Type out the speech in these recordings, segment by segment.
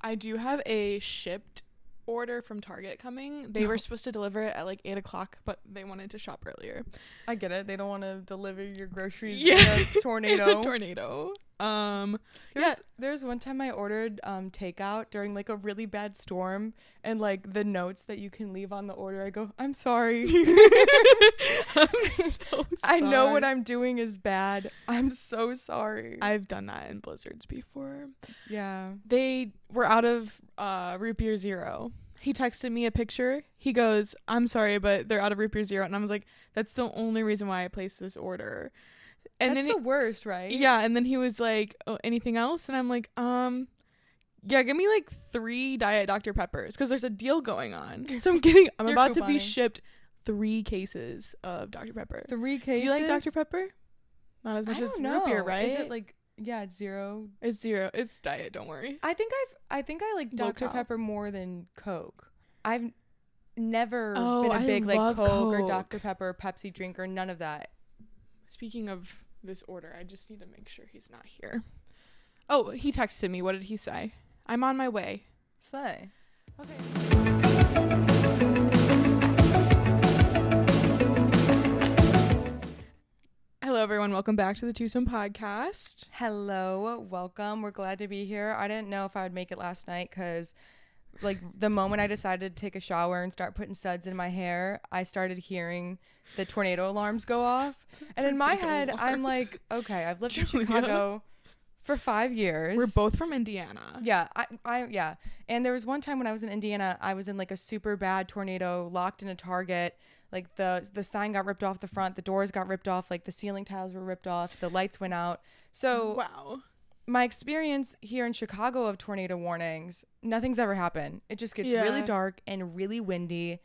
I do have a shipped order from Target coming. They were supposed to deliver it at like 8:00, but they wanted to shop earlier. I get it. They don't want to deliver your groceries Yeah. in a tornado. Tornado. There's one time I ordered takeout during like a really bad storm, and like the notes that you can leave on the order, I go, I'm sorry. I'm so sorry. I know what I'm doing is bad. I'm so sorry. I've done that in blizzards before. Yeah. They were out of root beer zero. He texted me a picture. He goes, I'm sorry, but they're out of root beer zero. And I was like, that's the only reason why I placed this order. And that's then the worst, right? Yeah. And then he was like, oh, anything else? And I'm like, yeah, give me like 3 Diet Dr. Peppers because there's a deal going on. So I'm about to be shipped 3 cases of Dr. Pepper. 3 cases? Do you like Dr. Pepper? Not as much as root beer, right? Is it like, yeah, it's 0. It's 0. It's diet, don't worry. I think I like Dr. Pepper more than Coke. I've never been a big like Coke or Dr. Pepper or Pepsi drinker, none of that. Speaking of this order, I just need to make sure he's not here. Oh, he texted me. What did he say? I'm on my way. Slay. Okay. Hello, everyone. Welcome back to the TwosomePodcast. Hello. Welcome. We're glad to be here. I didn't know if I would make it last night because like the moment I decided to take a shower and start putting suds in my hair, I started hearing the tornado alarms go off. And in my head, I'm like, okay, I've lived in Chicago for 5 years. We're both from Indiana. Yeah. Yeah. And there was one time when I was in Indiana, I was in like a super bad tornado, locked in a Target. Like the sign got ripped off the front, the doors got ripped off, like the ceiling tiles were ripped off, the lights went out. So wow. My experience here in Chicago of tornado warnings, nothing's ever happened. It just gets really dark and really windy,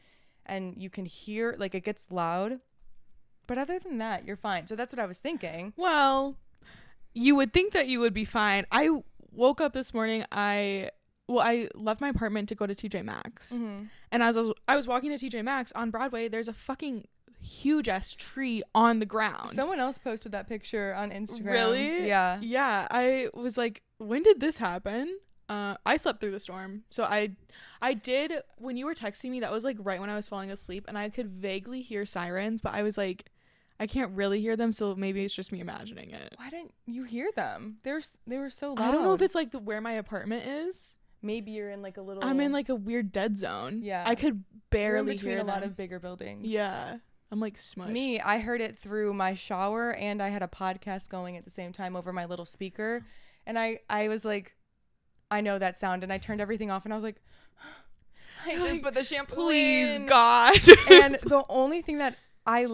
and you can hear, like, it gets loud. But other than that, you're fine. So that's what I was thinking. Well, you would think that you would be fine. I woke up this morning. I left my apartment to go to TJ Maxx. Mm-hmm. And as I was walking to TJ Maxx on Broadway, there's a fucking huge ass tree on the ground. Someone else posted that picture on Instagram. Really? Yeah. Yeah. I was like, when did this happen? I slept through the storm. So I did, when you were texting me, that was like right when I was falling asleep, and I could vaguely hear sirens, but I was like, I can't really hear them, so maybe it's just me imagining it. Why didn't you hear them? They were so loud. I don't know if it's like where my apartment is. Maybe you're in like a little... I'm in like a weird dead zone. Yeah. I could barely between hear a lot of bigger buildings. Yeah. I'm like smushed. Me, I heard it through my shower, and I had a podcast going at the same time over my little speaker. And I was like, I know that sound. And I turned everything off, and I was like, I just put the shampoo Please, in. God. And the only thing that I'm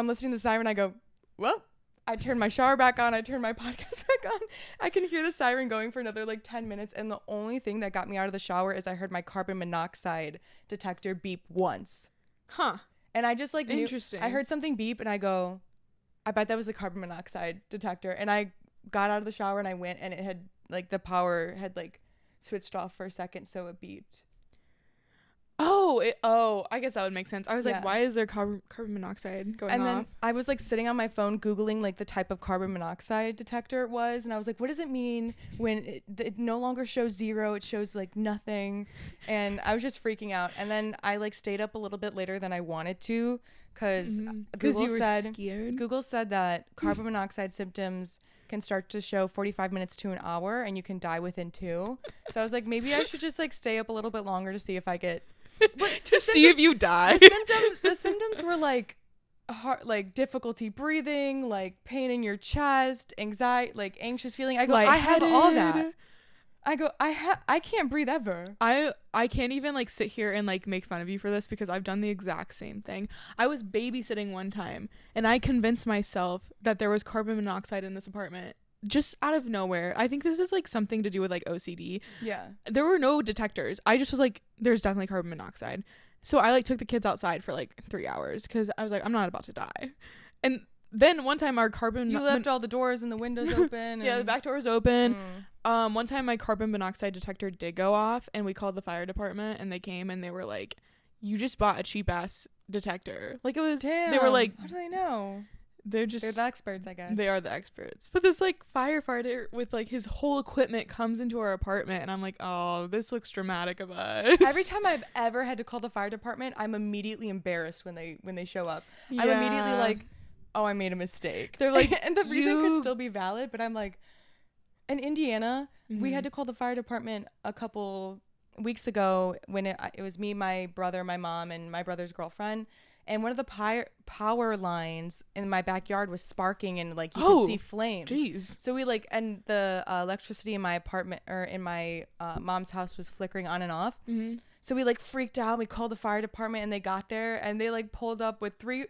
listening to the siren, I go, well, I turned my shower back on. I turned my podcast back on. I can hear the siren going for another like 10 minutes. And the only thing that got me out of the shower is I heard my carbon monoxide detector beep once. Huh. And I just like knew, interesting. I heard something beep, and I go, I bet that was the carbon monoxide detector. And I got out of the shower and I went, and it had like the power had like switched off for a second, so it beeped. I guess that would make sense. I was like, why is there carbon monoxide going off? And then I was like sitting on my phone Googling like the type of carbon monoxide detector it was, and I was like, what does it mean when it no longer shows 0, it shows like nothing? And I was just freaking out. And then I like stayed up a little bit later than I wanted to, because Google said that carbon monoxide symptoms can start to show 45 minutes to an hour, and you can die within 2. So I was like, maybe I should just like stay up a little bit longer to see if I get see if you die. The symptoms were like heart, like difficulty breathing, like pain in your chest, anxiety, like anxious feeling. I go, I have all that. I go, I can't breathe ever. I can't even like sit here and like make fun of you for this, because I've done the exact same thing. I was babysitting one time, and I convinced myself that there was carbon monoxide in this apartment just out of nowhere. I think this is like something to do with like OCD. Yeah. There were no detectors. I just was like, there's definitely carbon monoxide. So I like took the kids outside for like 3 hours, because I was like, I'm not about to die. And then one time our you left all the doors and the windows open. Yeah, the back door was open. One time my carbon monoxide detector did go off, and we called the fire department, and they came, and they were like, you just bought a cheap ass detector. Like, it was, damn, they were like, how do they know? they're the experts, I guess. They are the experts. But this like firefighter with like his whole equipment comes into our apartment, and I'm like, oh, this looks dramatic of us. Every time I've ever had to call the fire department, I'm immediately embarrassed when they show up. Yeah. I'm immediately like, oh, I made a mistake. They're like, and the reason could still be valid, but I'm like, in Indiana, we had to call the fire department a couple weeks ago when it was me, my brother, my mom, and my brother's girlfriend. And one of the power lines in my backyard was sparking, and like you could see flames. Jeez. So we like, and the electricity in my apartment or in my mom's house was flickering on and off. Mm-hmm. So we like freaked out. We called the fire department, and they got there, and they like pulled up with 3.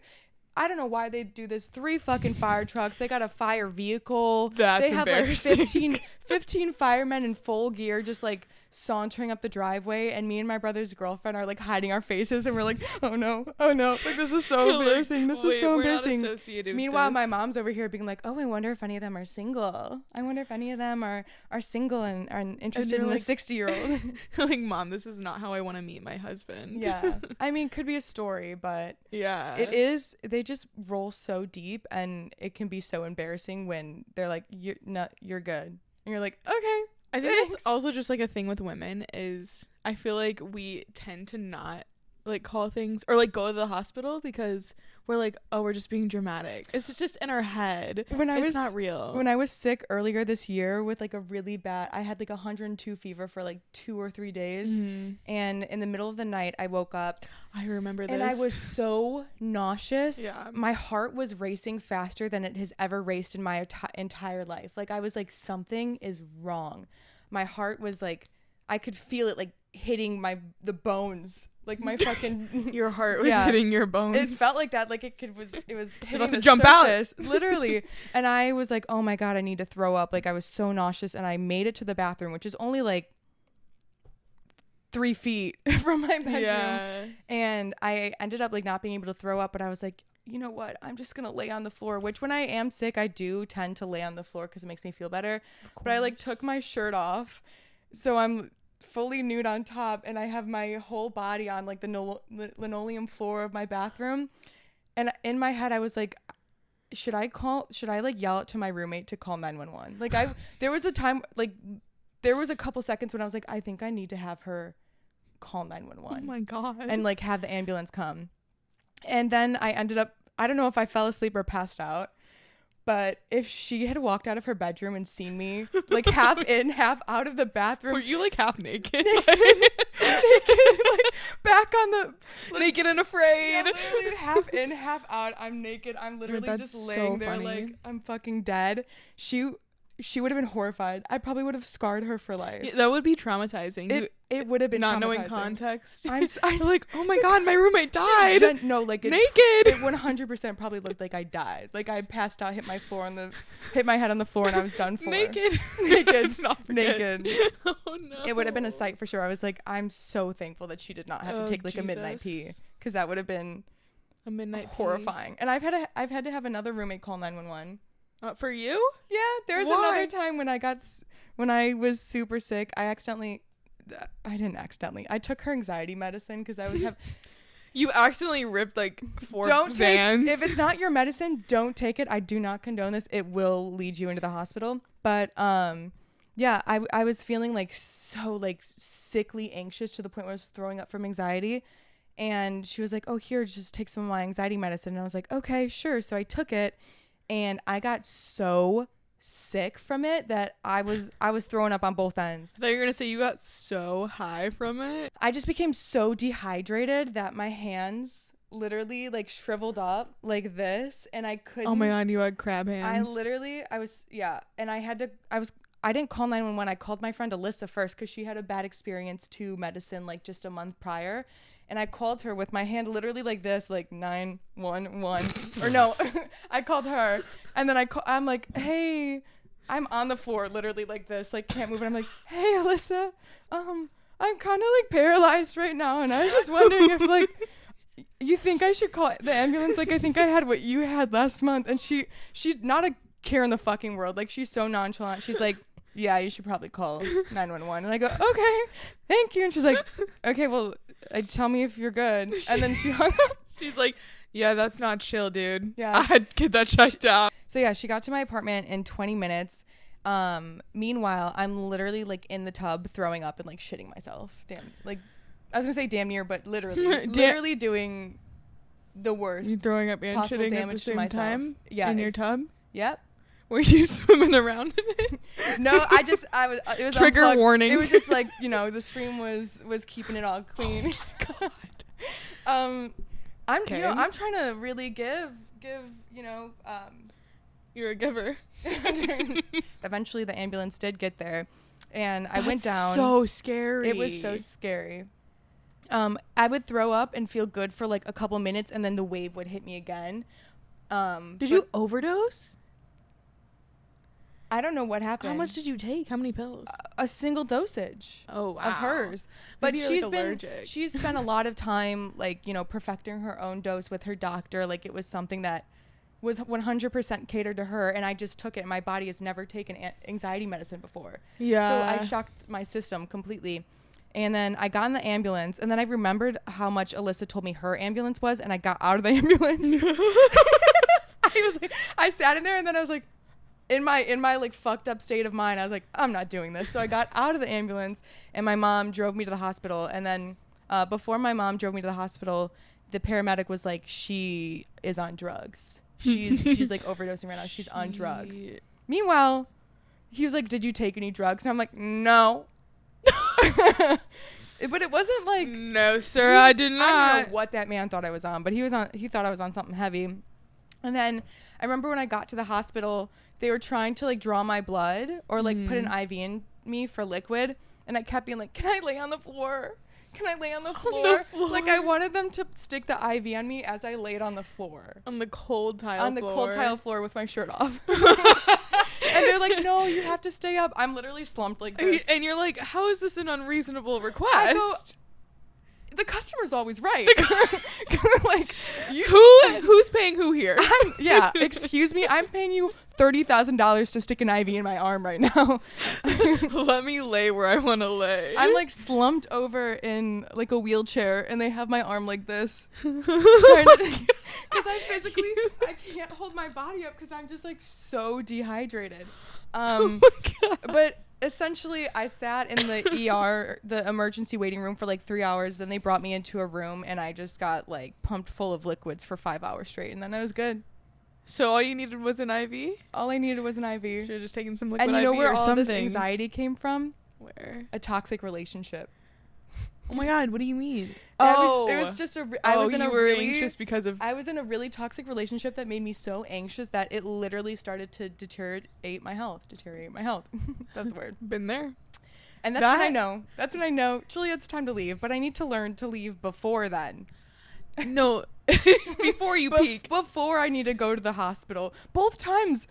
I don't know why they do this. 3 fucking fire trucks. They got a fire vehicle. That's they have embarrassing. like 15 firemen in full gear just like sauntering up the driveway, and me and my brother's girlfriend are like hiding our faces, and we're like, oh no, like this is so embarrassing. This is so embarrassing. Meanwhile, my mom's over here being like, oh, I wonder if any of them are single. I wonder if any of them are single and are interested in like, a 60-year-old. Like, Mom, this is not how I want to meet my husband. Yeah. I mean, could be a story, but yeah, it is. They just roll so deep, and it can be so embarrassing when they're like, you're good, and you're like, okay. I think that's also just like a thing with women is I feel like we tend to not like call things or like go to the hospital because we're like, oh, we're just being dramatic. It's just in our head. It's not real. When I was sick earlier this year with like a really bad, I had like 102 fever for like 2 or 3 days. Mm-hmm. And in the middle of the night, I woke up. I remember this. And I was so nauseous. Yeah. My heart was racing faster than it has ever raced in my entire life. Like I was like, something is wrong. My heart was like, I could feel it like hitting the bones. Like my fucking your heart was hitting your bones. It felt like that. Like it was hitting about the to jump surface, out literally. And I was like, oh my God, I need to throw up. Like I was so nauseous, and I made it to the bathroom, which is only like 3 feet from my bedroom. Yeah. And I ended up like not being able to throw up, but I was like, you know what? I'm just going to lay on the floor, which when I am sick, I do tend to lay on the floor because it makes me feel better. But I like took my shirt off. So I'm fully nude on top, and I have my whole body on like the linoleum floor of my bathroom. And in my head, I was like, should I like yell out to my roommate to call 911? Like there was a time, like there was a couple seconds when I was like, I think I need to have her call 911. Oh my God. And like have the ambulance come. And then I ended up, I don't know if I fell asleep or passed out, but if she had walked out of her bedroom and seen me like half in, half out of the bathroom. Were you like half naked? naked, like back on the. Like, naked and afraid. Yeah, literally half in, half out. I'm naked. I'm literally just laying there like I'm fucking dead. She would have been horrified. I probably would have scarred her for life. Yeah, that would be traumatizing. It would have been not traumatizing. Knowing context. I'm like, oh my God, my roommate died. Naked. It 100% probably looked like I died. Like I passed out, hit my head on the floor, and I was done for. Naked. Naked. Oh no. It would have been a sight for sure. I was like, I'm so thankful that she did not have to take like a midnight pee, because that would have been a midnight horrifying. And I've had to have another roommate call 911. For you? Yeah, there was another time when I was super sick. I took her anxiety medicine because I was You accidentally ripped like 4 Xans. If it's not your medicine, don't take it. I do not condone this. It will lead you into the hospital. But yeah, I was feeling like so like sickly anxious to the point where I was throwing up from anxiety. And she was like, oh, here, just take some of my anxiety medicine. And I was like, okay, sure. So I took it. And I got so sick from it that I was throwing up on both ends. I thought you were going to say you got so high from it. I just became so dehydrated that my hands literally like shriveled up like this, and I couldn't. Oh my God, you had crab hands. And I didn't call 911. I called my friend Alyssa first because she had a bad experience to medicine like just a month prior. And I called her with my hand literally like this, like 911. Or no, I called her. And then I'm like, hey, I'm on the floor literally like this, like can't move. And I'm like, hey, Alyssa, I'm kind of like paralyzed right now. And I was just wondering if like, you think I should call the ambulance? Like, I think I had what you had last month. And she's not a care in the fucking world. Like, she's so nonchalant. She's like, yeah, you should probably call 911. And I go, okay, thank you. And she's like, okay, well, tell me if you're good. And then she hung up. She's like, yeah, that's not chill, dude. Yeah. I'd get that checked out. So yeah, she got to my apartment in 20 minutes. Meanwhile, I'm literally like in the tub throwing up and like shitting myself. Damn. Like, I was gonna say damn near, but literally doing the worst. You throwing up and possible shitting at the damage to same myself. time? Yeah. In your tub? Yep. Were you swimming around in it? No, it was Trigger unplugged. warning. It was just like, the stream was keeping it all clean. Oh my God. I'm Okay. I'm trying to really give You're a giver. Eventually the ambulance did get there, and I went That's down. so scary. It was so scary. I would throw up and feel good for like a couple minutes, and then the wave would hit me again. Did you overdose? I don't know what happened. How much did you take? How many pills? A single dosage. Oh, wow. Of hers. But Maybe you're, like, allergic. she's spent a lot of time like, perfecting her own dose with her doctor. Like, it was something that was 100% catered to her, and I just took it. My body has never taken anxiety medicine before. Yeah. So I shocked my system completely. And then I got in the ambulance, and then I remembered how much Alyssa told me her ambulance was, and I got out of the ambulance. I sat in there, and then I was like, in my like fucked up state of mind, I was like, I'm not doing this. So I got out of the ambulance, and my mom drove me to the hospital. And then before my mom drove me to the hospital, the paramedic was like, she is on drugs. She's like overdosing right now. She's on drugs. Meanwhile, he was like, did you take any drugs? And I'm like, no. But it wasn't like, no, sir, I did not. I don't know what that man thought I was on, but he thought I was on something heavy. And then I remember when I got to the hospital, they were trying to like draw my blood or like put an IV in me for liquid. And I kept being like, can I lay on the floor? Can I lay on the floor? Like, I wanted them to stick the IV on me as I laid on the floor. On the cold tile floor. On the cold tile floor with my shirt off. And they're like, no, you have to stay up. I'm literally slumped like this. And you're like, how is this an unreasonable request? The customer's always right. Like, who's paying who here? Excuse me, I'm paying you $30,000 to stick an IV in my arm right now. Let me lay where I want to lay. I'm like slumped over in like a wheelchair, and they have my arm like this. Because I can't hold my body up because I'm just like so dehydrated. Oh my God. But essentially, I sat in the ER, the emergency waiting room, for like 3 hours. Then they brought me into a room, and I just got like pumped full of liquids for 5 hours straight, and then I was good. So all you needed was an IV? All I needed was an IV. Should have just taken some liquid IV. And you know where all something. this anxiety came from? Where? A toxic relationship. Oh my God, what do you mean? It was just I was anxious because of... I was in a really toxic relationship that made me so anxious that it literally started to deteriorate my health. That's the word. Been there. And that's when I know. That's when I know, Julia, it's time to leave. But I need to learn to leave before then. No, before you peak. Before I need to go to the hospital. Both times.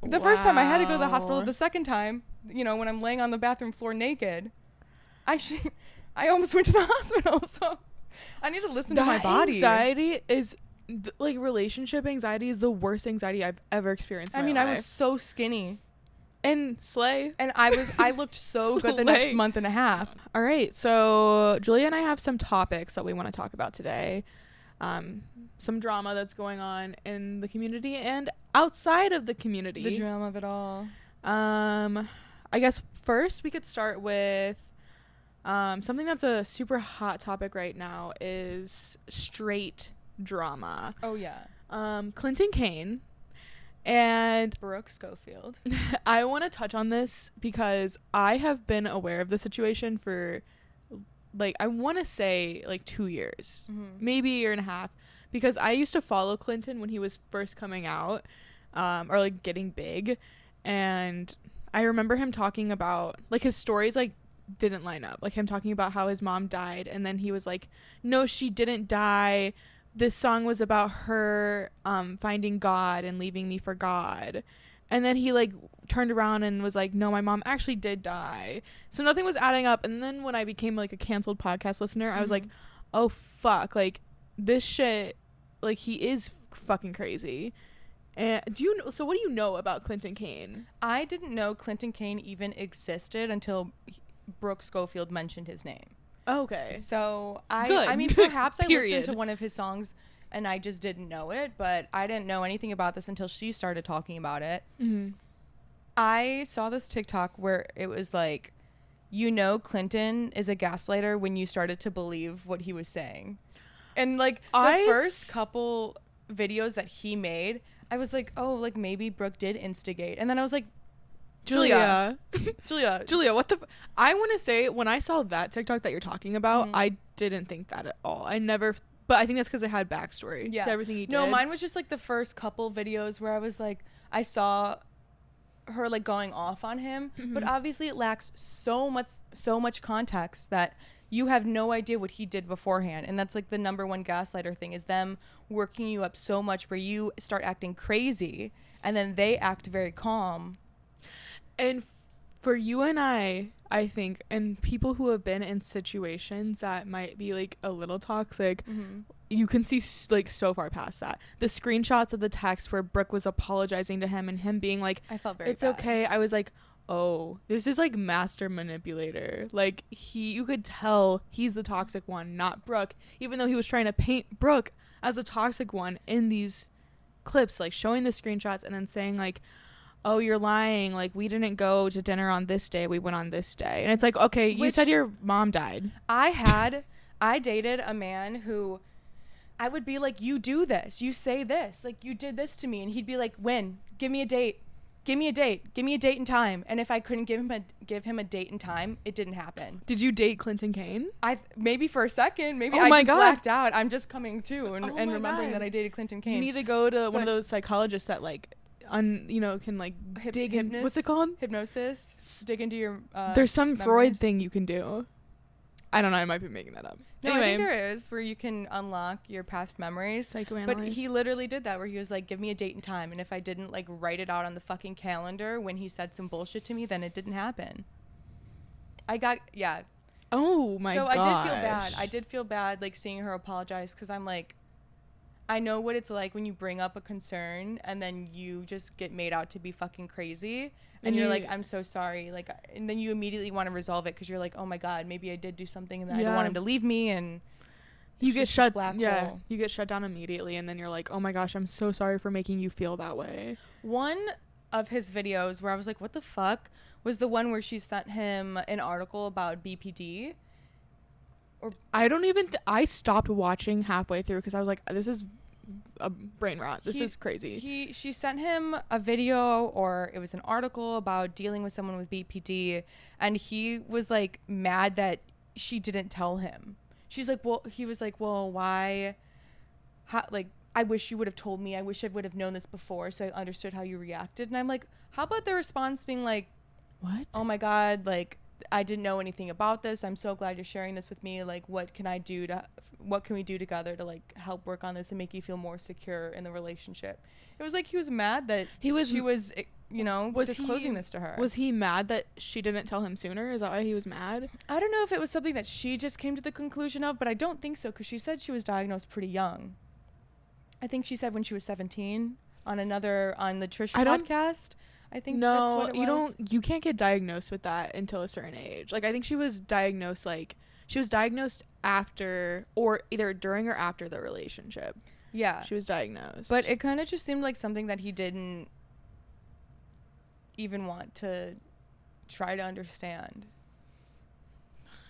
The first time I had to go to the hospital. The second time, when I'm laying on the bathroom floor naked, I almost went to the hospital. So I need to listen to my body. Anxiety is relationship anxiety is the worst anxiety I've ever experienced in my life. I was so skinny. And slay. And I looked so good the next month and a half. All right. So Julia and I have some topics that we want to talk about today. Some drama that's going on in the community and outside of the community. The drama of it all. I guess first we could start with something that's a super hot topic right now is straight drama. Oh yeah. Clinton Kane and Brooke Schofield. I want to touch on this because I have been aware of the situation for I want to say 2 years, maybe a year and a half, because I used to follow Clinton when he was first coming out, or getting big. And I remember him talking about his stories didn't line up, him talking about how his mom died. And then he was like, no, she didn't die. This song was about her finding God and leaving me for God. And then he turned around and was like, no, my mom actually did die. So nothing was adding up. And then when I became a canceled podcast listener, I was like, oh fuck, this shit, he is fucking crazy. And so what do you know about Clinton Kane? I didn't know Clinton Kane even existed until Brooke Schofield mentioned his name. Okay. So Good. I mean, perhaps I listened Period. to one of his songs and I just didn't know it, but I didn't know anything about this until she started talking about it. Mm-hmm. I saw this TikTok where it was like, you know, Clinton is a gaslighter when you started to believe what he was saying. And like the first couple videos that he made, I was like, oh, like maybe Brooke did instigate. And then I was like, Julia, what the I want to say, when I saw that TikTok that you're talking about, I didn't think that at all. I never, but I think that's because it had backstory to everything he did. No, mine was just like the first couple videos where I was like, I saw her like going off on him, but obviously it lacks so much context that you have no idea what he did beforehand. And that's like the number one gaslighter thing, is them working you up so much where you start acting crazy and then they act very calm. And for you and I think, and people who have been in situations that might be like a little toxic, you can see like so far past that. The screenshots of the text where Brooke was apologizing to him and him being like, I felt very it's bad. okay. I was like, oh, this is like master manipulator. Like you could tell he's the toxic one, not Brooke, even though he was trying to paint Brooke as a toxic one in these clips, like showing the screenshots and then saying like, oh, you're lying, like we didn't go to dinner on this day, we went on this day. And it's like, okay, you said your mom died. I dated a man who I would be like, you do this, you say this, like you did this to me, and he'd be like, when? Give me a date and time. And if I couldn't give him a date and time, it didn't happen. Did you date Clinton Kane? Maybe for a second, maybe Oh I my just God. blacked out. I'm just coming to and remembering God. that I dated Clinton Kane. You need to go to one of those psychologists that like can like dig in, what's it called? Hypnosis. Dig into your there's some memories. Freud thing you can do. I don't know, I might be making that up. No, anyway, I think there is, where you can unlock your past memories. Psychoanalyze. But he literally did that, where he was like, give me a date and time, and if I didn't like write it out on the fucking calendar when he said some bullshit to me, then it didn't happen. Oh my god. So I did feel bad like seeing her apologize, because I'm like, I know what it's like when you bring up a concern and then you just get made out to be fucking crazy, and you're like, I'm so sorry, like, and then you immediately want to resolve it because you're like, oh my god, maybe I did do something and then I don't want him to leave me, and you get shut you get shut down immediately, and then you're like, oh my gosh, I'm so sorry for making you feel that way. One of his videos where I was like, what the fuck, was the one where she sent him an article about BPD. I stopped watching halfway through because I was like, this is a brain rot. This is crazy. She sent him a video, or it was an article about dealing with someone with BPD, and he was like mad that she didn't tell him. He was like, well, why? Like, I wish you would have told me. I wish I would have known this before, so I understood how you reacted. And I'm like, how about the response being like, what? Oh my god, like, I didn't know anything about this. I'm so glad you're sharing this with me. Like, what can we do together to like help work on this and make you feel more secure in the relationship? It was like he was mad that she was disclosing this to her. Was he mad that she didn't tell him sooner? Is that why he was mad? I don't know if it was something that she just came to the conclusion of, but I don't think so, because she said she was diagnosed pretty young. I think she said when she was 17 on the TwosomePodcast. I think that's what it was. You can't get diagnosed with that until a certain age. Like, I think she was diagnosed after, or either during or after the relationship. Yeah. She was diagnosed. But it kind of just seemed like something that he didn't even want to try to understand.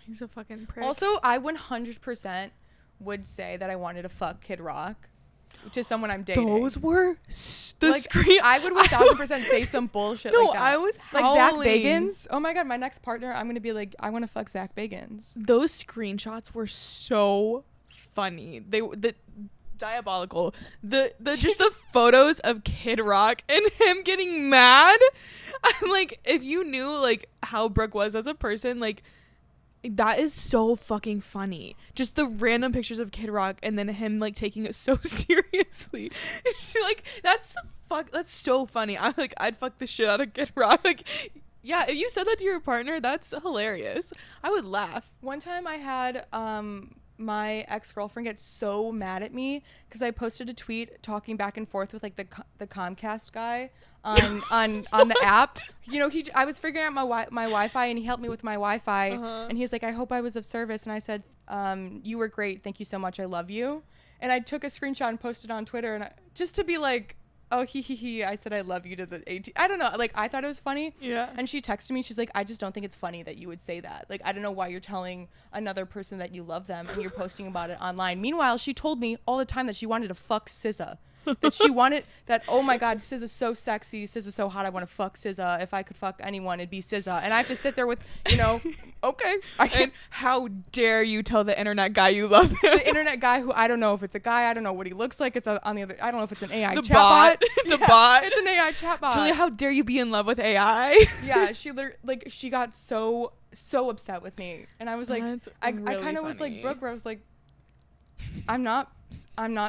He's a fucking prick. Also, I 100% would say that I wanted to fuck Kid Rock to someone I'm dating. Those were the like, screen. I would 1000% say some bullshit like that. No, I was like Zach Bagans. Oh my god, my next partner, I'm gonna be like, I want to fuck Zach Bagans. Those screenshots were so funny. The diabolical. The just the photos of Kid Rock and him getting mad. I'm like, if you knew like how Brooke was as a person, like, that is so fucking funny. Just the random pictures of Kid Rock and then him like taking it so seriously. She like, that's so funny. I'd fuck the shit out of Kid Rock. Like, yeah, if you said that to your partner, that's hilarious. I would laugh. One time I had my ex-girlfriend get so mad at me because I posted a tweet talking back and forth with like the Comcast guy on the app. You know, I was figuring out my Wi-Fi, and he helped me with my Wi-Fi. And he's like, I hope I was of service. And I said, you were great. Thank you so much. I love you. And I took a screenshot and posted on Twitter, and just to be like, oh, he. I said I love you to the AT. I don't know. Like, I thought it was funny. Yeah. And she texted me. She's like, I just don't think it's funny that you would say that. Like, I don't know why you're telling another person that you love them and you're posting about it online. Meanwhile, she told me all the time that she wanted to fuck SZA. That she wanted that, oh my God, SZA's so sexy, SZA's so hot, I want to fuck SZA. If I could fuck anyone, it'd be SZA. And I have to sit there with, you know, okay. And how dare you tell the internet guy you love him? The internet guy who, I don't know if it's a guy, I don't know what he looks like. It's on the other, I don't know if it's an AI The chatbot. bot. It's a bot. It's an AI chatbot. Julia, how dare you be in love with AI? Yeah, she literally, like, she got so upset with me. And I was like, I kind of was like Brooke, where I was like, I'm not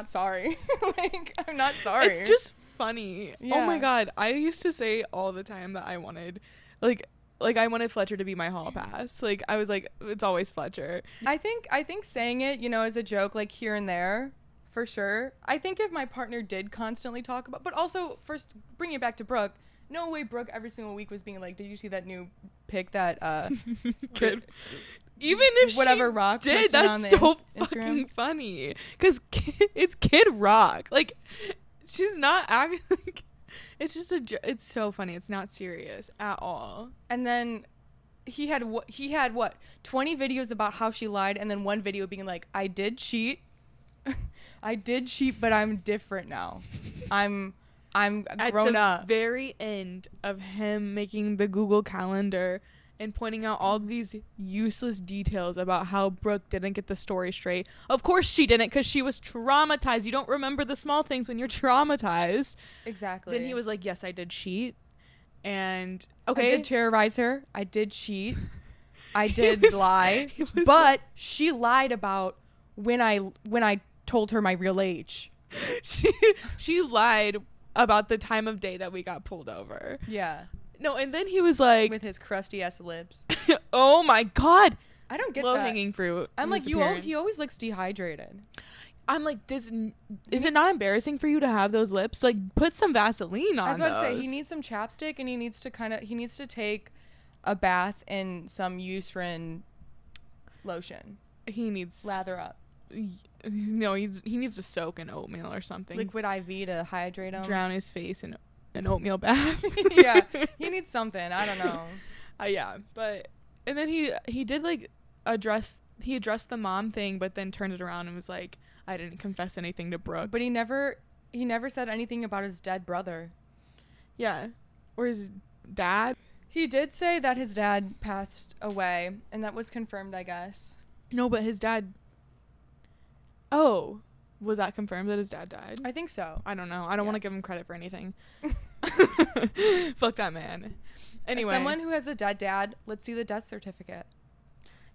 sorry. Like, I'm not sorry. It's just funny. Yeah. Oh my God. I used to say all the time that I wanted, like I wanted Fletcher to be my hall pass. Like, I was like, it's always Fletcher. I think saying it, you know, as a joke, like here and there, for sure. I think if my partner did constantly talk about, but also first bring it back to Brooke. No way Brooke every single week was being like, did you see that new pic that Kid. Even if whatever she Rock did, posted on that's the so Instagram. fucking funny. Because it's Kid Rock. Like, she's not acting like, it's just it's so funny. It's not serious at all. And then he had what 20 videos about how she lied, and then one video being like, I did cheat, but I'm different now. I'm grown up. At the very end of him making the Google Calendar and pointing out all these useless details about how Brooke didn't get the story straight. Of course she didn't, because she was traumatized. You don't remember the small things when you're traumatized. Exactly. Then he was like, yes, I did cheat. And, okay. I did terrorize her. I did cheat. I did lie. But she lied about when I told her my real age. She lied about the time of day that we got pulled over. Yeah. No, and then he was like, with his crusty ass lips. oh my God. I don't get Low that. hanging fruit. I'm like, he always looks dehydrated. I'm like, is it not embarrassing for you to have those lips? Like, put some Vaseline on. I was about to say, he needs some chapstick, and he needs to take a bath in some Eucerin lotion. He needs lather up. No, he needs to soak in oatmeal or something. Liquid IV to hydrate him. Drown his face in an oatmeal bath. Yeah, he needs something. I don't know. Yeah, but and then he did like addressed the mom thing, but then turned it around and was like, I didn't confess anything to Brooke. But he never said anything about his dead brother. Yeah, or his dad. He did say that his dad passed away, and that was confirmed, I guess. No, but his dad. Oh, was that confirmed that his dad died? I think so. I don't know. I don't want to give him credit for anything. Fuck that man. Anyway. As someone who has a dead dad, let's see the death certificate.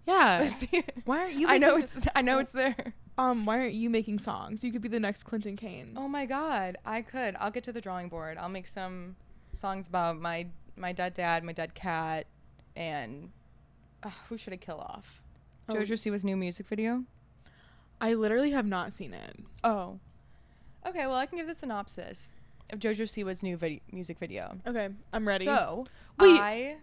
Yeah. Let's see it. Why aren't you I know it's there. Why aren't you making songs? You could be the next Clinton Kane. Oh my God. I could. I'll get to the drawing board. I'll make some songs about my dead dad, my dead cat, and who should I kill off? JoJo Siwa's new music video? I literally have not seen it. Oh. Okay, well, I can give the synopsis of JoJo Siwa's new music video. Okay, I'm ready. So, wait.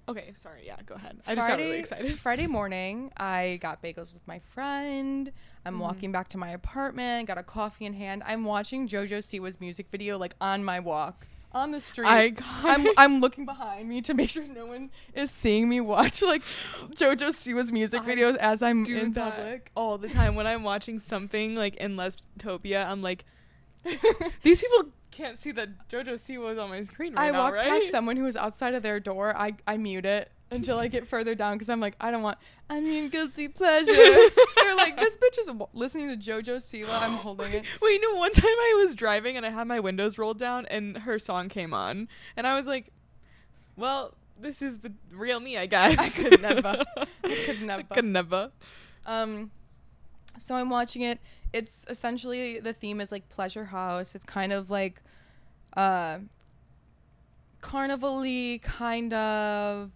Okay, sorry. Yeah, go ahead. I just got really excited. Friday morning, I got bagels with my friend. I'm walking back to my apartment, got a coffee in hand. I'm watching JoJo Siwa's music video, like, on my walk. On the street. I'm looking behind me to make sure no one is seeing me watch like JoJo Siwa's music videos as I'm in public all the time. When I'm watching something like in Lesbtopia, I'm like, these people can't see that JoJo Siwa is on my screen right now, right? I walk past someone who is outside of their door. I mute it until I get further down because I'm like, I mean guilty pleasure. They're like, this bitch is listening to JoJo Siwa. I'm holding it. Wait, no, one time I was driving and I had my windows rolled down and her song came on. And I was like, well, this is the real me, I guess. I could never. So I'm watching it. It's essentially, the theme is like Pleasure House. It's kind of like carnival-y, kind of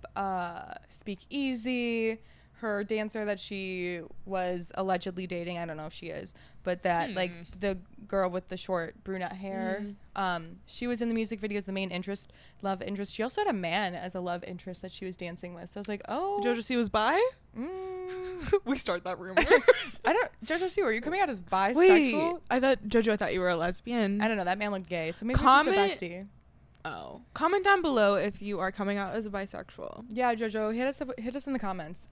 speak easy. her dancer that she was allegedly dating. I don't know if she is, but that like the girl with the short brunette hair. She was in the music video as the main love interest. She also had a man as a love interest that she was dancing with. So I was like, oh, JoJo C was bi. We start that rumor. JoJo C, were you coming out as bisexual? Wait, I thought you were a lesbian. I don't know. That man looked gay, so maybe she's a bestie. Oh, comment down below if you are coming out as a bisexual. Yeah, JoJo, hit us in the comments.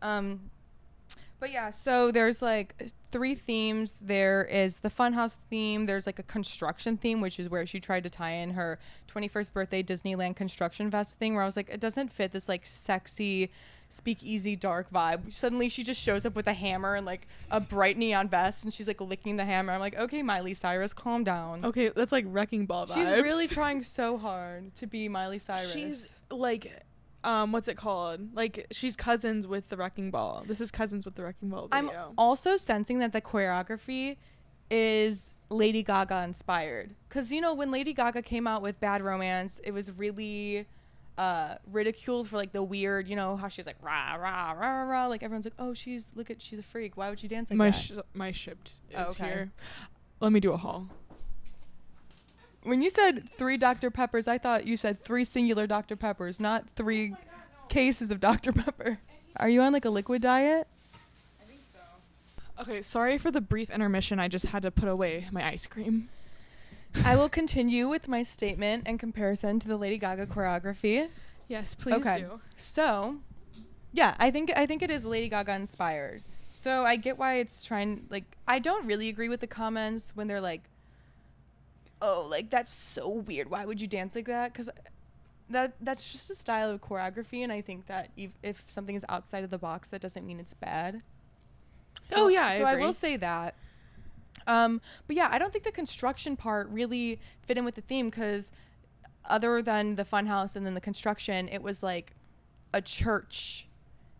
But yeah, so there's like 3 themes. There is the funhouse theme. There's like a construction theme, which is where she tried to tie in her 21st birthday Disneyland construction vest thing, where I was like, it doesn't fit this like sexy speakeasy dark vibe. Suddenly she just shows up with a hammer and like a bright neon vest, and she's like licking the hammer. I'm like, okay, Miley Cyrus, calm down. Okay, that's like Wrecking Ball vibes. She's really trying so hard to be Miley Cyrus. She's like, what's it called? Like, she's cousins with the Wrecking Ball. This is cousins with the Wrecking Ball video. I'm also sensing that the choreography is Lady Gaga inspired, because you know when Lady Gaga came out with Bad Romance, it was really ridiculed for like the weird, you know, how she's like rah rah rah rah, like everyone's like, oh, she's a freak, why would she dance like that? My shipped is here. Let me do a haul. When you said 3 Dr. Peppers, I thought you said 3 singular Dr. Peppers, not 3 cases of Dr. Pepper. Are you on like a liquid diet? I think so. Okay, sorry for the brief intermission. I just had to put away my ice cream. I will continue with my statement and comparison to the Lady Gaga choreography. Yes, please do. So, yeah, I think it is Lady Gaga inspired. So I get why it's trying, like, I don't really agree with the comments when they're like, oh, like, that's so weird. Why would you dance like that? Because that's just a style of choreography, and I think that if something is outside of the box, that doesn't mean it's bad. So, I agree. I will say that. But yeah, I don't think the construction part really fit in with the theme, because other than the funhouse and then the construction, it was like a church.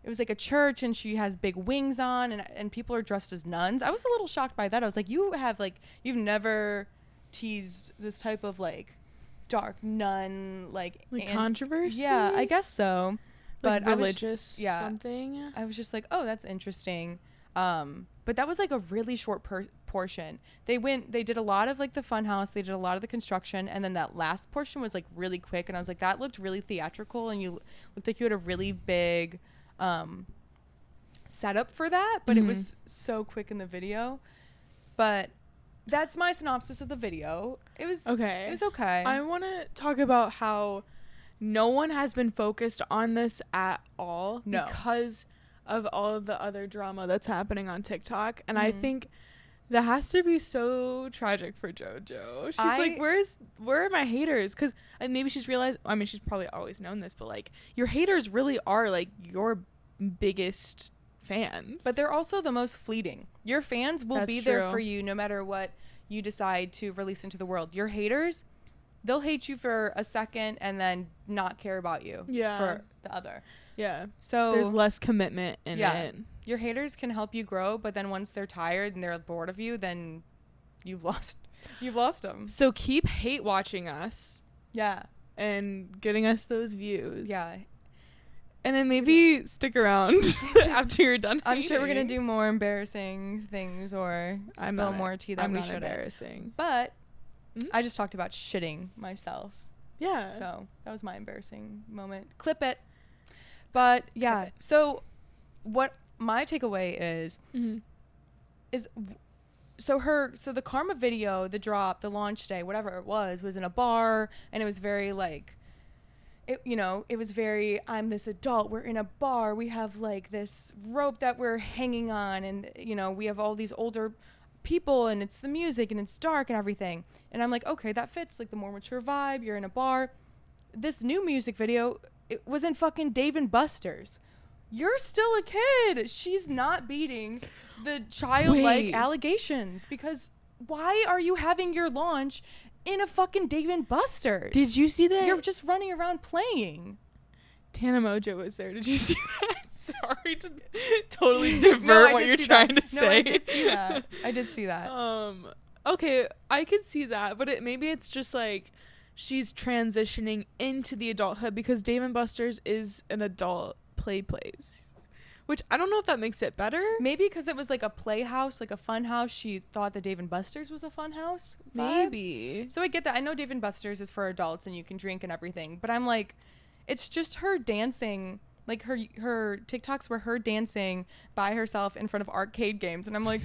It was like a church, and she has big wings on, and people are dressed as nuns. I was a little shocked by that. I was like, you've never teased this type of like dark nun like controversy. Yeah, I guess so. Like but religious something. I was just like, oh, that's interesting. But that was like a really short portion. They did a lot of like the funhouse, they did a lot of the construction, and then that last portion was like really quick, and I was like, that looked really theatrical, and you looked like you had a really big setup for that, but it was so quick in the video. But that's my synopsis of the video. It was okay. I want to talk about how no one has been focused on this at all because of all of the other drama that's happening on TikTok. And I think that has to be so tragic for JoJo. She's like, where are my haters? Because maybe she's realized, I mean, she's probably always known this, but like your haters really are like your biggest fans. But they're also the most fleeting. Your fans will be there for you no matter what you decide to release into the world. Your haters, they'll hate you for a second and then not care about you for the other. Yeah. So there's less commitment in it. Your haters can help you grow, but then once they're tired and they're bored of you, then you've lost them. So keep hate watching us. Yeah. And getting us those views. Yeah. And then maybe stick around after you're done hating. I'm sure we're going to do more embarrassing things or spill more tea that we shouldn't. Embarrassing. But I just talked about shitting myself. Yeah. So that was my embarrassing moment. Clip it. But yeah, so what my takeaway is so the Karma video, the drop, the launch day, whatever it was in a bar, and it was very like, it was very, I'm this adult, we're in a bar, we have like this rope that we're hanging on, and we have all these older people, and it's the music, and it's dark and everything. And I'm like, okay, that fits like the more mature vibe. You're in a bar. This new music video, it was in fucking Dave & Buster's. You're still a kid. She's not beating the childlike allegations, because why are you having your launch in a fucking Dave & Buster's? Did you see that? You're just running around playing. Tana Mojo was there. Did you see that? Sorry to totally divert what you're trying to say. I did see that. I did see that. Okay, I could see that, but maybe it's just like she's transitioning into the adulthood, because Dave & Buster's is an adult place, which I don't know if that makes it better. Maybe because it was like a playhouse, like a fun house. She thought that Dave & Buster's was a fun house vibe. Maybe. So I get that. I know Dave & Buster's is for adults and you can drink and everything, but I'm like, it's just her dancing. Like her TikToks were her dancing by herself in front of arcade games, and I'm like,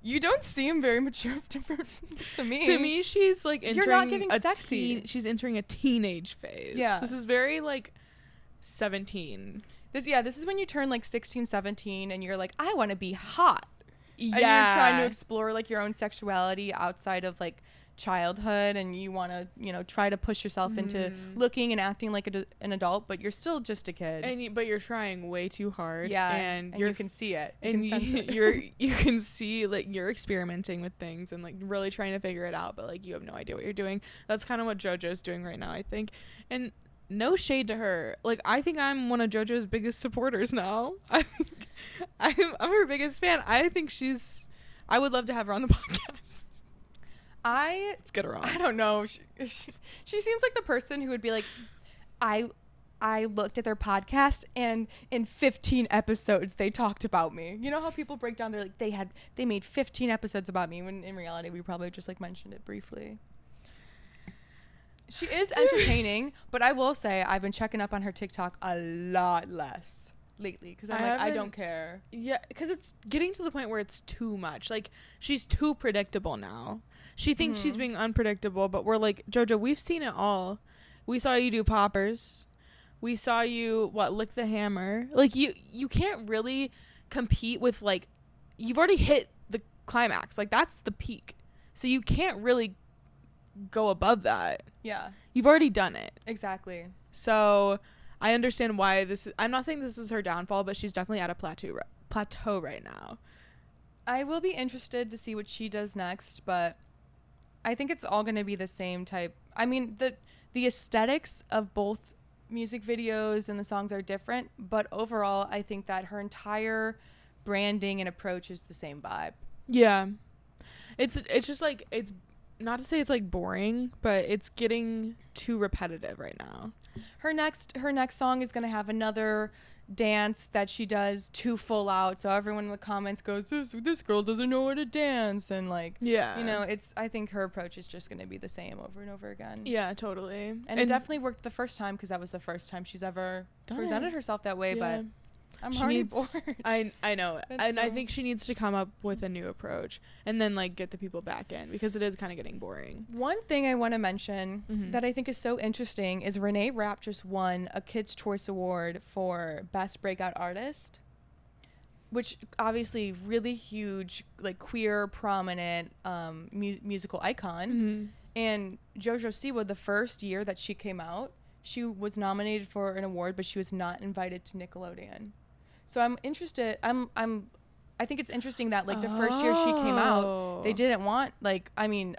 you don't seem very mature to me. To me, she's like entering You're not getting sexy. she's entering a teenage phase. Yeah. This is very like 17. This is when you turn like 16, 17 and you're like, I want to be hot. Yeah. And you're trying to explore like your own sexuality outside of like childhood, and you want to, you know, try to push yourself into looking and acting like an adult, but you're still just a kid. But you're trying way too hard. Yeah. And you can see it. You and can sense it. you can see like you're experimenting with things and like really trying to figure it out, but like you have no idea what you're doing. That's kind of what JoJo's doing right now, I think. And no shade to her. Like, I think I'm one of JoJo's biggest supporters now. I think I'm her biggest fan. I think I would love to have her on the podcast. Let's get her on. I don't know. She seems like the person who would be like, I looked at their podcast and in 15 episodes they talked about me. You know how people break down, they're like, they made 15 episodes about me, when in reality we probably just like mentioned it briefly. She is entertaining, but I will say I've been checking up on her TikTok a lot less lately because I don't care. Yeah, because it's getting to the point where it's too much. Like, she's too predictable now. She thinks she's being unpredictable, but we're like, JoJo, we've seen it all. We saw you do poppers. We saw you, lick the hammer. Like, you can't really compete with, like, you've already hit the climax. Like, that's the peak. So you can't really go above that. Yeah. You've already done it. Exactly. So I understand why I'm not saying this is her downfall, but she's definitely at a plateau right now. I will be interested to see what she does next, but I think it's all going to be the same type. I mean, the aesthetics of both music videos and the songs are different, but overall I think that her entire branding and approach is the same vibe. Yeah. It's just like, it's not to say it's like boring, but it's getting too repetitive right now. Her next song is going to have another dance that she does too full out, so everyone in the comments goes, this girl doesn't know how to dance, and like, yeah, you know, I think her approach is just going to be the same over and over again. Yeah, totally. And it definitely worked the first time, because that was the first time she's ever presented herself that way. Yeah. But I'm already bored. I know. And I think she needs to come up with a new approach and then like get the people back in, because it is kind of getting boring. One thing I want to mention that I think is so interesting is Renee Rapp just won a Kids' Choice Award for Best Breakout Artist, which obviously really huge, like queer, prominent musical icon. And JoJo Siwa, the first year that she came out, she was nominated for an award, but she was not invited to Nickelodeon. So I'm interested. I think it's interesting that like the first year she came out, they didn't want, like, I mean,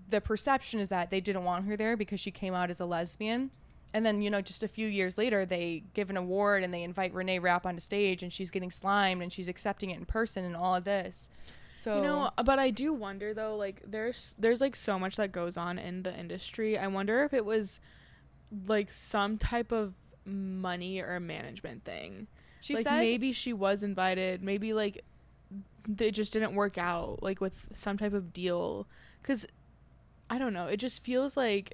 the perception is that they didn't want her there because she came out as a lesbian. And then, you know, just a few years later, they give an award and they invite Renee Rapp onto stage, and she's getting slimed and she's accepting it in person and all of this. So, you know, but I do wonder though, like there's like so much that goes on in the industry. I wonder if it was like some type of money or management thing. She said maybe she was invited, maybe like it just didn't work out, like with some type of deal, because I don't know, it just feels like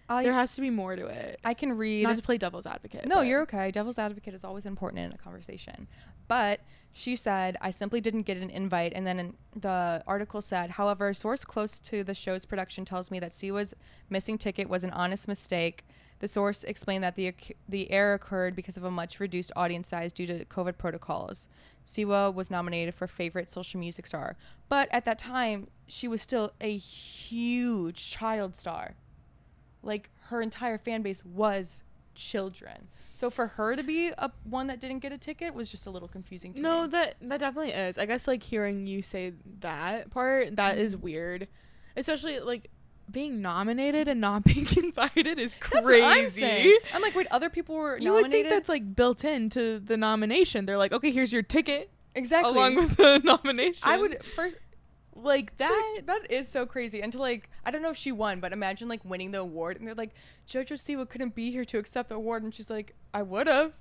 there has to be more to it. I can read, not to play devil's advocate. No, you're okay. Devil's advocate is always important in a conversation. But she said, I simply didn't get an invite. And then the article said, however, a source close to the show's production tells me that Siwa's missing ticket was an honest mistake. The source explained that the error occurred because of a much reduced audience size due to COVID protocols. Siwa was nominated for Favorite Social Music Star. But at that time, she was still a huge child star. Like, her entire fan base was children. So for her to be one that didn't get a ticket was just a little confusing to me. No, that definitely is. I guess, like, hearing you say that part, that is weird. Especially, like, being nominated and not being invited is crazy. That's what I'm saying. I'm like, wait, other people were nominated? You would think that's, like, built into the nomination. They're like, okay, here's your ticket. Exactly. Along with the nomination. I would first... Like that is so crazy. And to like, I don't know if she won, but imagine like winning the award and they're like, JoJo Siwa couldn't be here to accept the award, and she's like, I would have.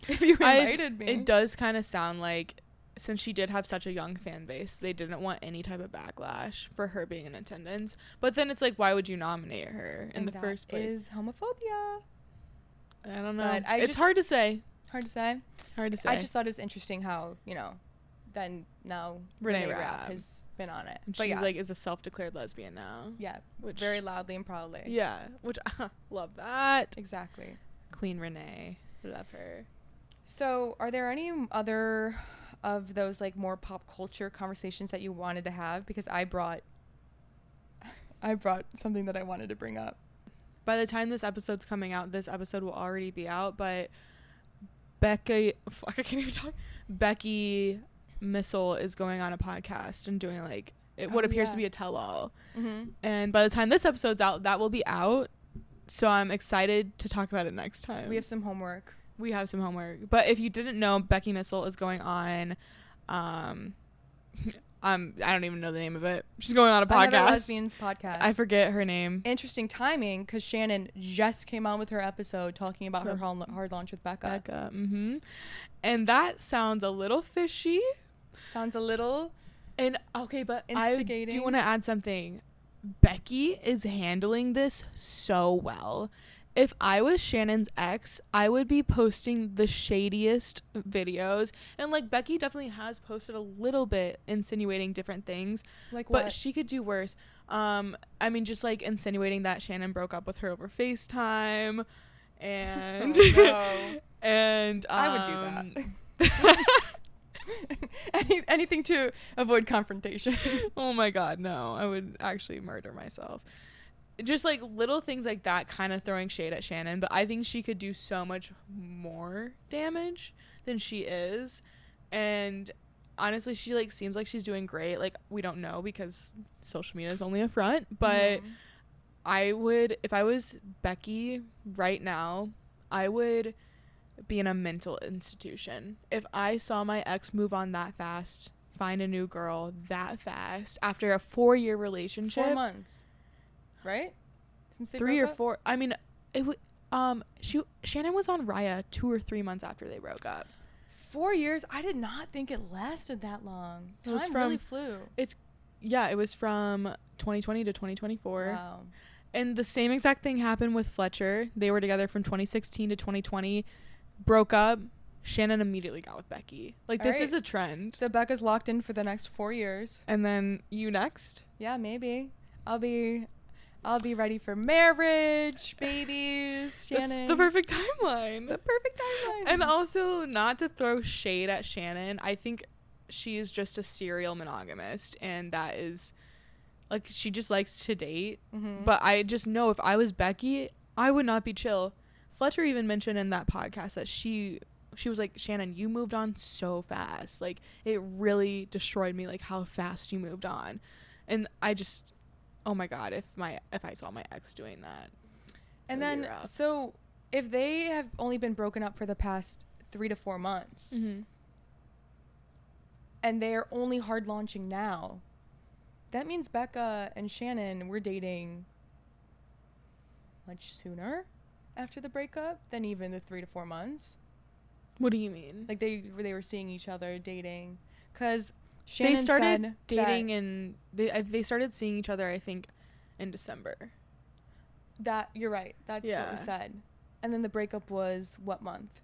if you invited me. It does kind of sound like, since she did have such a young fan base, they didn't want any type of backlash for her being in attendance. But then it's like, why would you nominate her in the first place? Is homophobia. I don't know. But It's hard to say. Hard to say. Hard to say. I just thought it was interesting how, then now Renee Rapp Rapp has been on it. And but she's like, is a self-declared lesbian now. Yeah. Which, very loudly and proudly. Yeah. Which, love that. Exactly. Queen Renee. Love her. So are there any other of those like more pop culture conversations that you wanted to have? Because I brought something that I wanted to bring up. By the time this episode's coming out, this episode will already be out, but Becky Missile is going on a podcast and doing like what appears to be a tell-all. Mm-hmm. And by the time this episode's out, that will be out. So I'm excited to talk about it next time. We have some homework. But if you didn't know, Becky Missile is going on I don't even know the name of it. She's going on a podcast. Another lesbians podcast. I forget her name. Interesting timing, because Shannon just came on with her episode talking about her hard launch with Becca. Mm-hmm. And that sounds a little fishy. Sounds a little but instigating. I do want to add something. Becky is handling this so well. If I was Shannon's ex, I would be posting the shadiest videos. And, like, Becky definitely has posted a little bit insinuating different things. Like what? But she could do worse. I mean, just, like, insinuating that Shannon broke up with her over FaceTime. And... Oh, no. And... I would do that. Anything to avoid confrontation. Oh, my God, no. I would actually murder myself. Just like little things like that, kind of throwing shade at Shannon, but I think she could do so much more damage than she is. And honestly, she like seems like she's doing great. Like, we don't know because social media is only a front, but I would, if I was Becky right now, I would be in a mental institution. If I saw my ex move on that fast, find a new girl that fast after a 4-year relationship. 4 months. Right? Since they 3 broke or up? 4. I mean, it would. Shannon was on Raya 2 or 3 months after they broke up. 4 years? I did not think it lasted that long. Time really flew. It was from 2020 to 2024. Wow. And the same exact thing happened with Fletcher. They were together from 2016 to 2020, broke up. Shannon immediately got with Becky. Like, this is a trend. So Becca's locked in for the next 4 years. And then you next? Yeah, maybe. I'll be ready for marriage, babies, Shannon. That's the perfect timeline. And And also, not to throw shade at Shannon, I think she is just a serial monogamist, and that is, like, she just likes to date. Mm-hmm. But I just know if I was Becky, I would not be chill. Fletcher even mentioned in that podcast that she was like, Shannon, you moved on so fast. Like, it really destroyed me, like, how fast you moved on. And I just... Oh my God, if I saw my ex doing that. And then, so if they have only been broken up for the past 3 to 4 months, and they're only hard launching now, that means Becca and Shannon were dating much sooner after the breakup than even the 3 to 4 months. What do you mean? Like they were seeing each other, dating, because Shannon they started said dating and they started seeing each other, I think, in December. That you're right. That's what we said. And then the breakup was what month?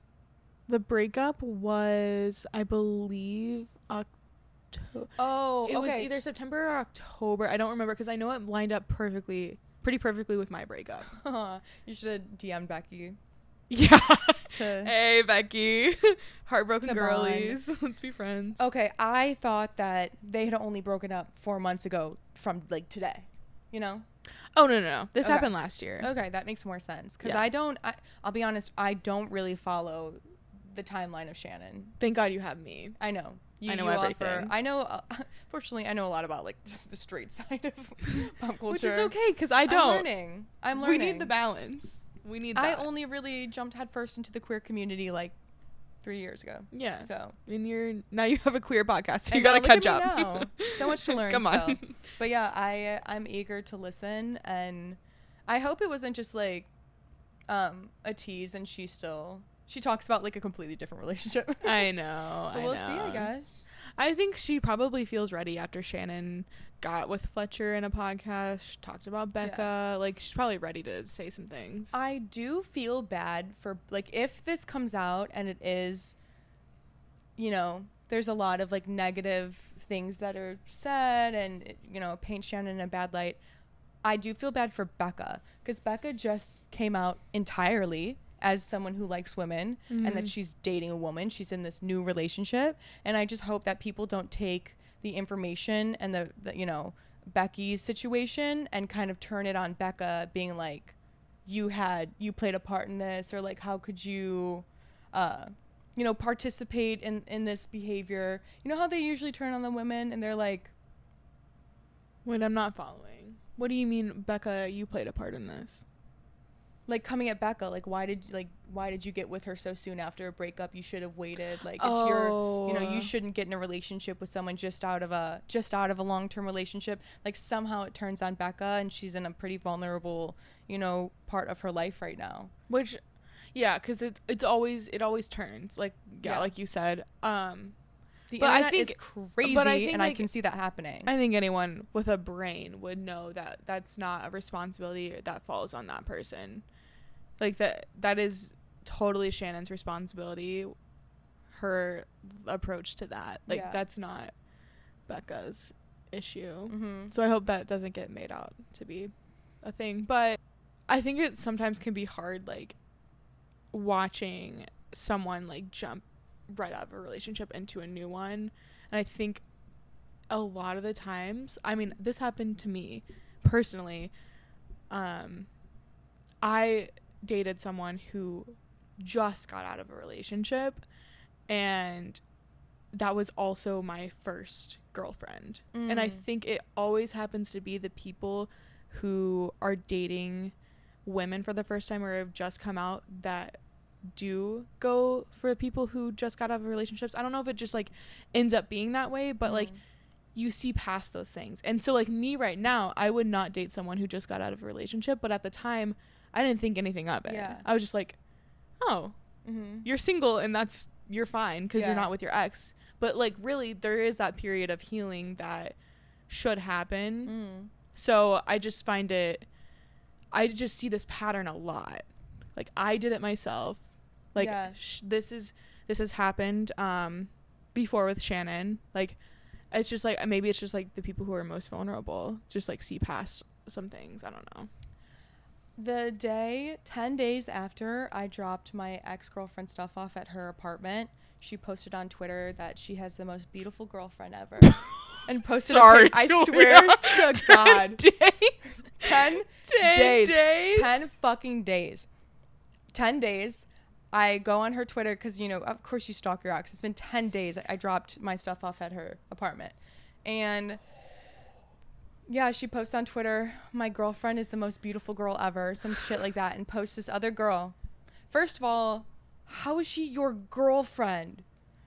The breakup was, I believe, October. Oh, it was either September or October. I don't remember because I know it lined up pretty perfectly with my breakup. You should have DM'd Becky. Yeah. Hey, Becky. Heartbroken girlies. Let's be friends. Okay, I thought that they had only broken up 4 months ago from, like, today, you know? Oh, no. This happened last year. Okay, that makes more sense. Because I'll be honest, I don't really follow the timeline of Shannon. Thank God you have me. I know. I know everything. Fortunately, I know a lot about, like, the straight side of pop culture. Which is okay, because I don't. I'm learning. We need the balance. We need that. I only really jumped headfirst into the queer community, like, 3 years ago. Yeah. So. And now you have a queer podcast, so you gotta catch up. Now. So much to learn. Come on. Still. But yeah, I'm eager to listen, and I hope it wasn't just like a tease, and she still She talks about like a completely different relationship. I know. But we'll see, I guess. I think she probably feels ready after Shannon got with Fletcher in a podcast. She talked about Becca. Like, she's probably ready to say some things. I do feel bad for, like, if this comes out and it is, you know, there's a lot of, like, negative things that are said and, it, you know, paint Shannon in a bad light. I do feel bad for Becca, because Becca just came out entirely as someone who likes women and that she's dating a woman. She's in this new relationship. And I just hope that people don't take the information and the you know, Becky's situation and kind of turn it on Becca, being like, you played a part in this, or like, how could you, you know, participate in this behavior? You know how they usually turn on the women and they're like, wait, I'm not following. What do you mean, Becca, you played a part in this? Like, coming at Becca, like, why did you get with her so soon after a breakup? You should have waited. Like, it's your, you know, you shouldn't get in a relationship with someone just out of a long-term relationship. Like, somehow it turns on Becca, and she's in a pretty vulnerable, you know, part of her life right now. Which, yeah, because it always turns, like, like you said. The internet is crazy, and I can see that happening. I think anyone with a brain would know that that's not a responsibility that falls on that person. Like, that is totally Shannon's responsibility, her approach to that. Like, that's not Becca's issue. So I hope that doesn't get made out to be a thing. But I think it sometimes can be hard, like, watching someone, like, jump right out of a relationship into a new one. And I think a lot of the times, I mean, this happened to me personally. I dated someone who just got out of a relationship, and that was also my first girlfriend. And I think it always happens to be the people who are dating women for the first time or have just come out that do go for people who just got out of relationships. I don't know if it just, like, ends up being that way, but like, you see past those things. And so, like, me right now, I would not date someone who just got out of a relationship, but at the time I didn't think anything of it. I was just like, oh, you're single and you're fine because you're not with your ex. But, like, really, there is that period of healing that should happen. So I just I just see this pattern a lot. Like, I did it myself. Like, this has happened before with Shannon. Like, it's just like, maybe it's just like the people who are most vulnerable just, like, see past some things. I don't know. The day, 10 days after I dropped my ex-girlfriend stuff off at her apartment, she posted on Twitter that she has the most beautiful girlfriend ever. And posted I swear to God. 10 days. 10 fucking days. 10 days. I go on her Twitter because, you know, of course you stalk your ex. It's been 10 days. I dropped my stuff off at her apartment. And yeah, she posts on Twitter, my girlfriend is the most beautiful girl ever, some shit like that, and posts this other girl. First of all, how is she your girlfriend?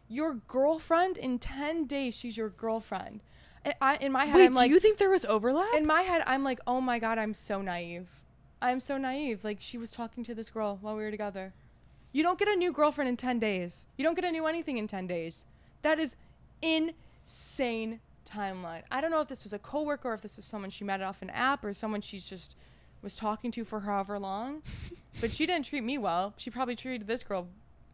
Your girlfriend? In 10 days, she's your girlfriend. And in my head, I'm like, do you think there was overlap? In my head, I'm like, oh my God, I'm so naive. I'm so naive. Like, she was talking to this girl while we were together. You don't get a new girlfriend in 10 days. You don't get a new anything in 10 days. That is insane timeline. I don't know if this was a coworker or if this was someone she met off an app or someone she just was talking to for however long. But she didn't treat me well. She probably treated this girl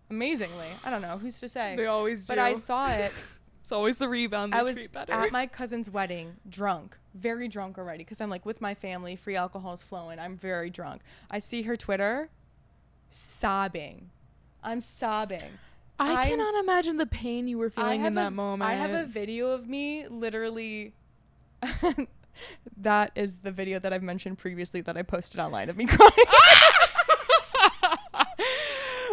amazingly. I don't know. Who's to say? They always do. But I saw it. It's always the rebound that treat better. I was at my cousin's wedding, drunk, very drunk already, because I'm, like, with my family, free alcohol is flowing. I'm very drunk. I see her Twitter, sobbing. I'm sobbing. I cannot imagine the pain you were feeling in that moment. I have a video of me literally. That is the video that I've mentioned previously that I posted online of me crying.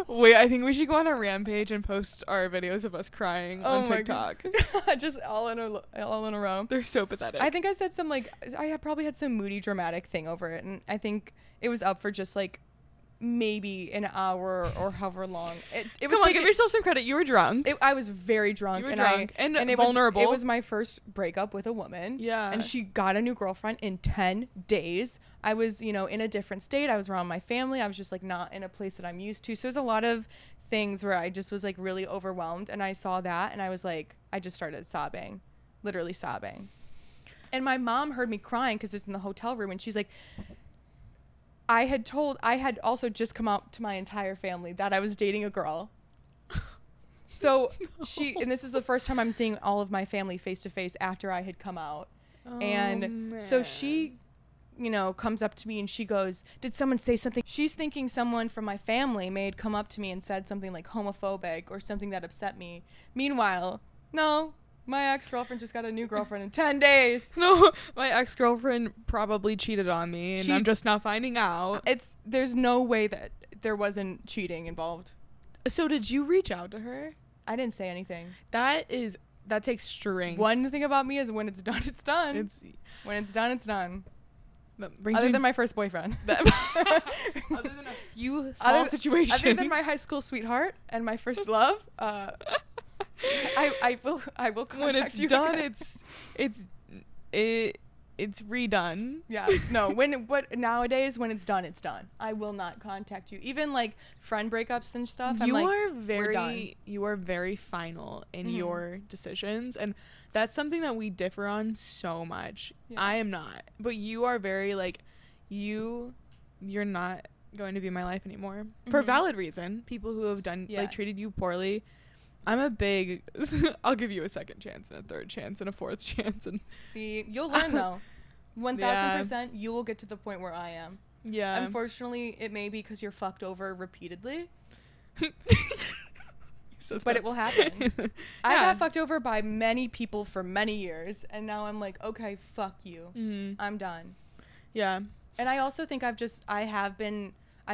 Wait, I think we should go on a rampage and post our videos of us crying on TikTok. Just all in a row. They're so pathetic. I think I said some, like, I probably had some moody dramatic thing over it, and I think it was up for just, like, maybe an hour or however long. It was. Come on, give yourself some credit. You were drunk. I was very drunk. You were drunk and vulnerable. It was my first breakup with a woman. Yeah. And she got a new girlfriend in 10 days. I was, you know, in a different state. I was around my family. I was just, like, not in a place that I'm used to. So there's a lot of things where I just was like really overwhelmed, and I saw that and I was like, I just started sobbing, literally sobbing. And my mom heard me crying because it's in the hotel room, and she's like, I had also just come out to my entire family that I was dating a girl. So and this is the first time I'm seeing all of my family face to face after I had come out. Oh, And so she, comes up to me and she goes, did someone say something? She's thinking someone from my family may have come up to me and said something like homophobic or something that upset me. Meanwhile, no, my ex-girlfriend just got a new girlfriend in 10 days. No, my ex-girlfriend probably cheated on me, and I'm just now finding out. There's no way that there wasn't cheating involved. So did you reach out to her? I didn't say anything. That takes strength. One thing about me is when it's done, it's done. When it's done, it's done. Other than my first boyfriend. Other than a few small situations. Other than my high school sweetheart and my first love, I will contact when it's you done, again. it's redone. Yeah. No, nowadays when it's done, it's done. I will not contact you. Even like friend breakups and stuff. You we're done. are very final in Mm-hmm. your decisions, and that's something that we differ on so much. Yeah. I am not, but you are very like you're not going to be in my life anymore for a valid reason. People who have treated you poorly. I'm a big I'll give you a second chance and a third chance and a fourth chance, and see, you'll learn though. 1000% you will get to the point where I am. Yeah. Unfortunately, it may be because you're fucked over repeatedly. So but it will happen. I got fucked over by many people for many years, and now I'm like, okay, fuck you. Mm-hmm. I'm done. Yeah. And I also think I've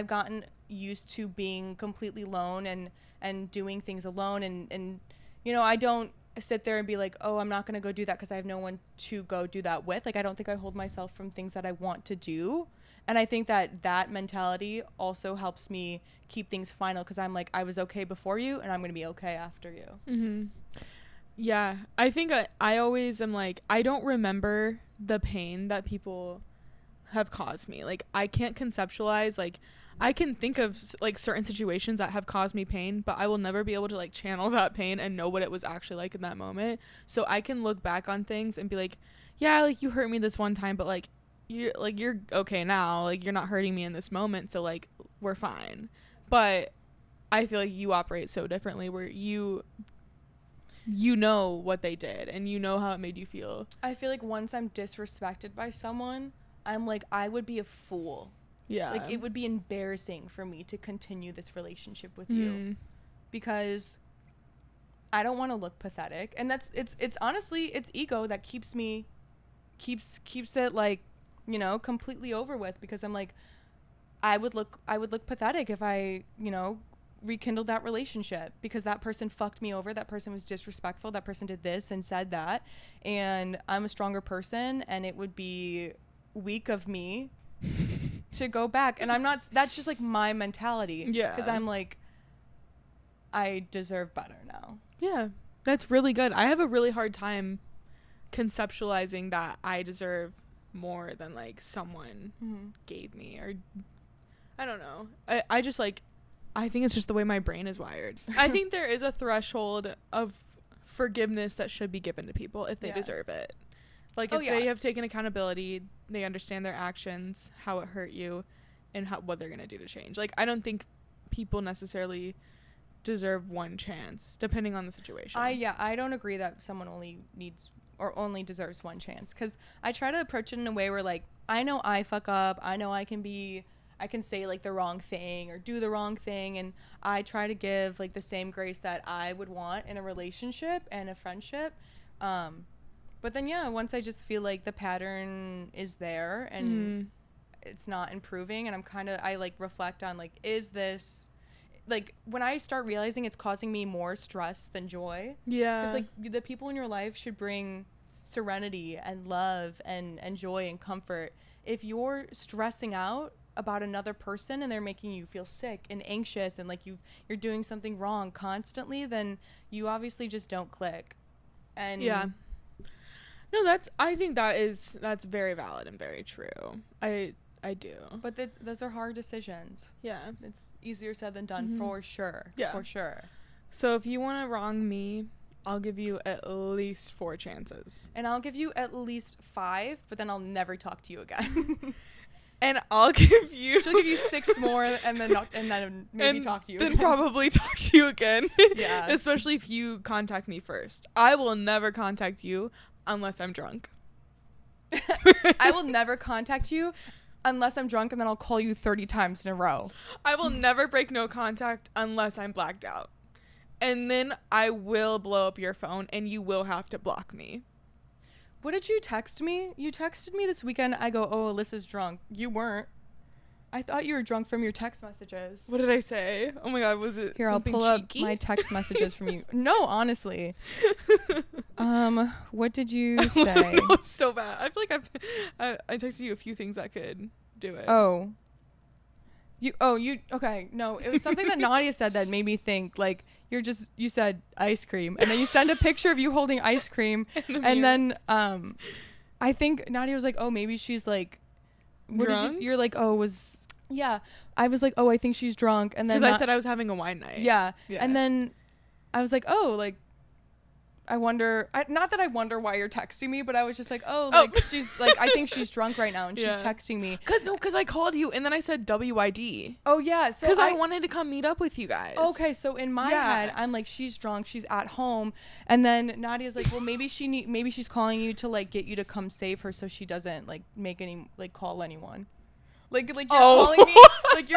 gotten used to being completely alone and doing things alone, and I don't sit there and be like, oh, I'm not going to go do that because I have no one to go do that with. Like, I don't think I hold myself from things that I want to do. And I think that mentality also helps me keep things final, because I'm like, I was okay before you, and I'm going to be okay after you. Mm-hmm. Yeah. I think I always am like, I don't remember the pain that people have caused me. Like, I can't conceptualize, like, I can think of like certain situations that have caused me pain, but I will never be able to like channel that pain and know what it was actually like in that moment. So I can look back on things and be like, yeah, like you hurt me this one time, but like you're okay now. Like you're not hurting me in this moment. So like we're fine. But I feel like you operate so differently, where you know what they did and you know how it made you feel. I feel like once I'm disrespected by someone, I'm like, I would be a fool. Yeah. Like, it would be embarrassing for me to continue this relationship with you, because I don't want to look pathetic. And it's honestly, it's ego that keeps it like, completely over with, because I'm like, I would look pathetic if I, rekindled that relationship, because that person fucked me over. That person was disrespectful. That person did this and said that. And I'm a stronger person, and it would be weak of me to go back. And I'm not, that's just like my mentality. Yeah. Because I'm like, I deserve better now. Yeah. That's really good. I have a really hard time conceptualizing that I deserve more than like someone gave me, or I don't know. I just like, I think it's just the way my brain is wired. I think there is a threshold of forgiveness that should be given to people if they deserve it. Like, if they have taken accountability, they understand their actions, how it hurt you, and what they're going to do to change. Like, I don't think people necessarily deserve one chance, depending on the situation. I don't agree that someone only deserves one chance, because I try to approach it in a way where, like, I know I fuck up. I know I can say, like, the wrong thing or do the wrong thing, and I try to give, like, the same grace that I would want in a relationship and a friendship. But then, once I just feel like the pattern is there and it's not improving, and I like reflect on, like, is this, like, when I start realizing it's causing me more stress than joy. Yeah. Because, like, the people in your life should bring serenity and love and joy and comfort. If you're stressing out about another person and they're making you feel sick and anxious and like you're doing something wrong constantly, then you obviously just don't click. And no, I think that's very valid and very true. I do. But those are hard decisions. Yeah. It's easier said than done, for sure. Yeah. For sure. So if you want to wrong me, I'll give you at least 4 chances. And I'll give you at least 5, but then I'll never talk to you again. And I'll give you... She'll give you 6 more and then maybe talk to you then again. probably talk to you again. Yeah. Especially if you contact me first. I will never contact you unless I'm drunk. I will never contact you unless I'm drunk, and then I'll call you 30 times in a row. I will never break no contact unless I'm blacked out. And then I will blow up your phone and you will have to block me. What did you text me? You texted me this weekend. I go, oh, Alyssa's drunk. You weren't. I thought you were drunk from your text messages. What did I say? Oh my God, was it Here, something I'll pull cheeky? up my text messages from you. No, honestly. What did you say? No, it's so bad. I feel like I texted you a few things that could do it. Oh. Okay. No, it was something that Nadia said that made me think, like, you said ice cream. And then you send a picture of you holding ice cream. And then, I think Nadia was like, oh, maybe she's like, you're like, oh, yeah. I was like, oh, I think she's drunk. And then because I said I was having a wine night. Yeah. And then I was like, oh, like, I wonder, not that I wonder why you're texting me, but I was just like, she's like, I think she's drunk right now and she's texting me. Cause I called you and then I said WYD. Oh yeah. So cause I wanted to come meet up with you guys. Okay. So in my head, I'm like, she's drunk. She's at home. And then Nadia's like, well, maybe she's calling you to like get you to come save her so she doesn't like call anyone. Like you're calling me, like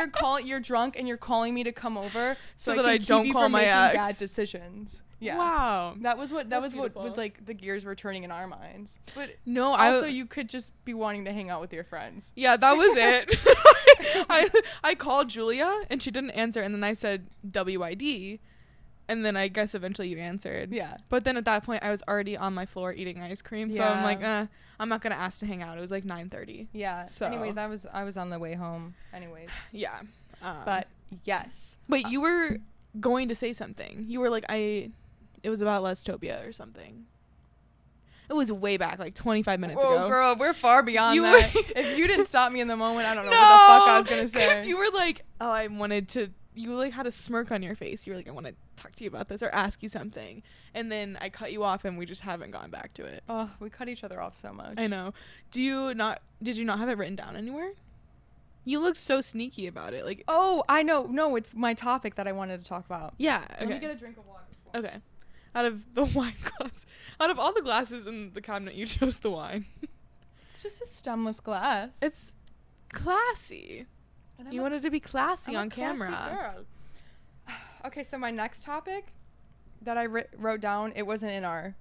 you're drunk and you're calling me to come over so that I I don't call my ex. Bad decisions. Yeah. Wow. That was what was like the gears were turning in our minds. But no, also you could just be wanting to hang out with your friends. Yeah, that was it. I called Julia and she didn't answer, and then I said WID, and then I guess eventually you answered. Yeah. But then at that point I was already on my floor eating ice cream, so I'm like, I'm not gonna ask to hang out. It was like 9:30. Yeah. So anyways, I was on the way home. Anyways. Yeah. But yes. But you were going to say something. You were like, it was about Lestopia or something. It was way back, like 25 minutes ago. Oh, girl, we're far beyond that. If you didn't stop me in the moment, I don't know what the fuck I was gonna say. Because you were like, oh, I wanted to. You like had a smirk on your face. You were like, I want to talk to you about this or ask you something. And then I cut you off, and we just haven't gone back to it. Oh, we cut each other off so much. I know. Did you not have it written down anywhere? You looked so sneaky about it. Like, oh, I know. No, it's my topic that I wanted to talk about. Yeah. Okay. Let me get a drink of water. Okay. Out of the wine glass, out of all the glasses in the cabinet, you chose the wine. It's just a stemless glass. It's classy. You wanted to be classy on camera. Classy girl. Okay, so my next topic that I wrote down, it wasn't in our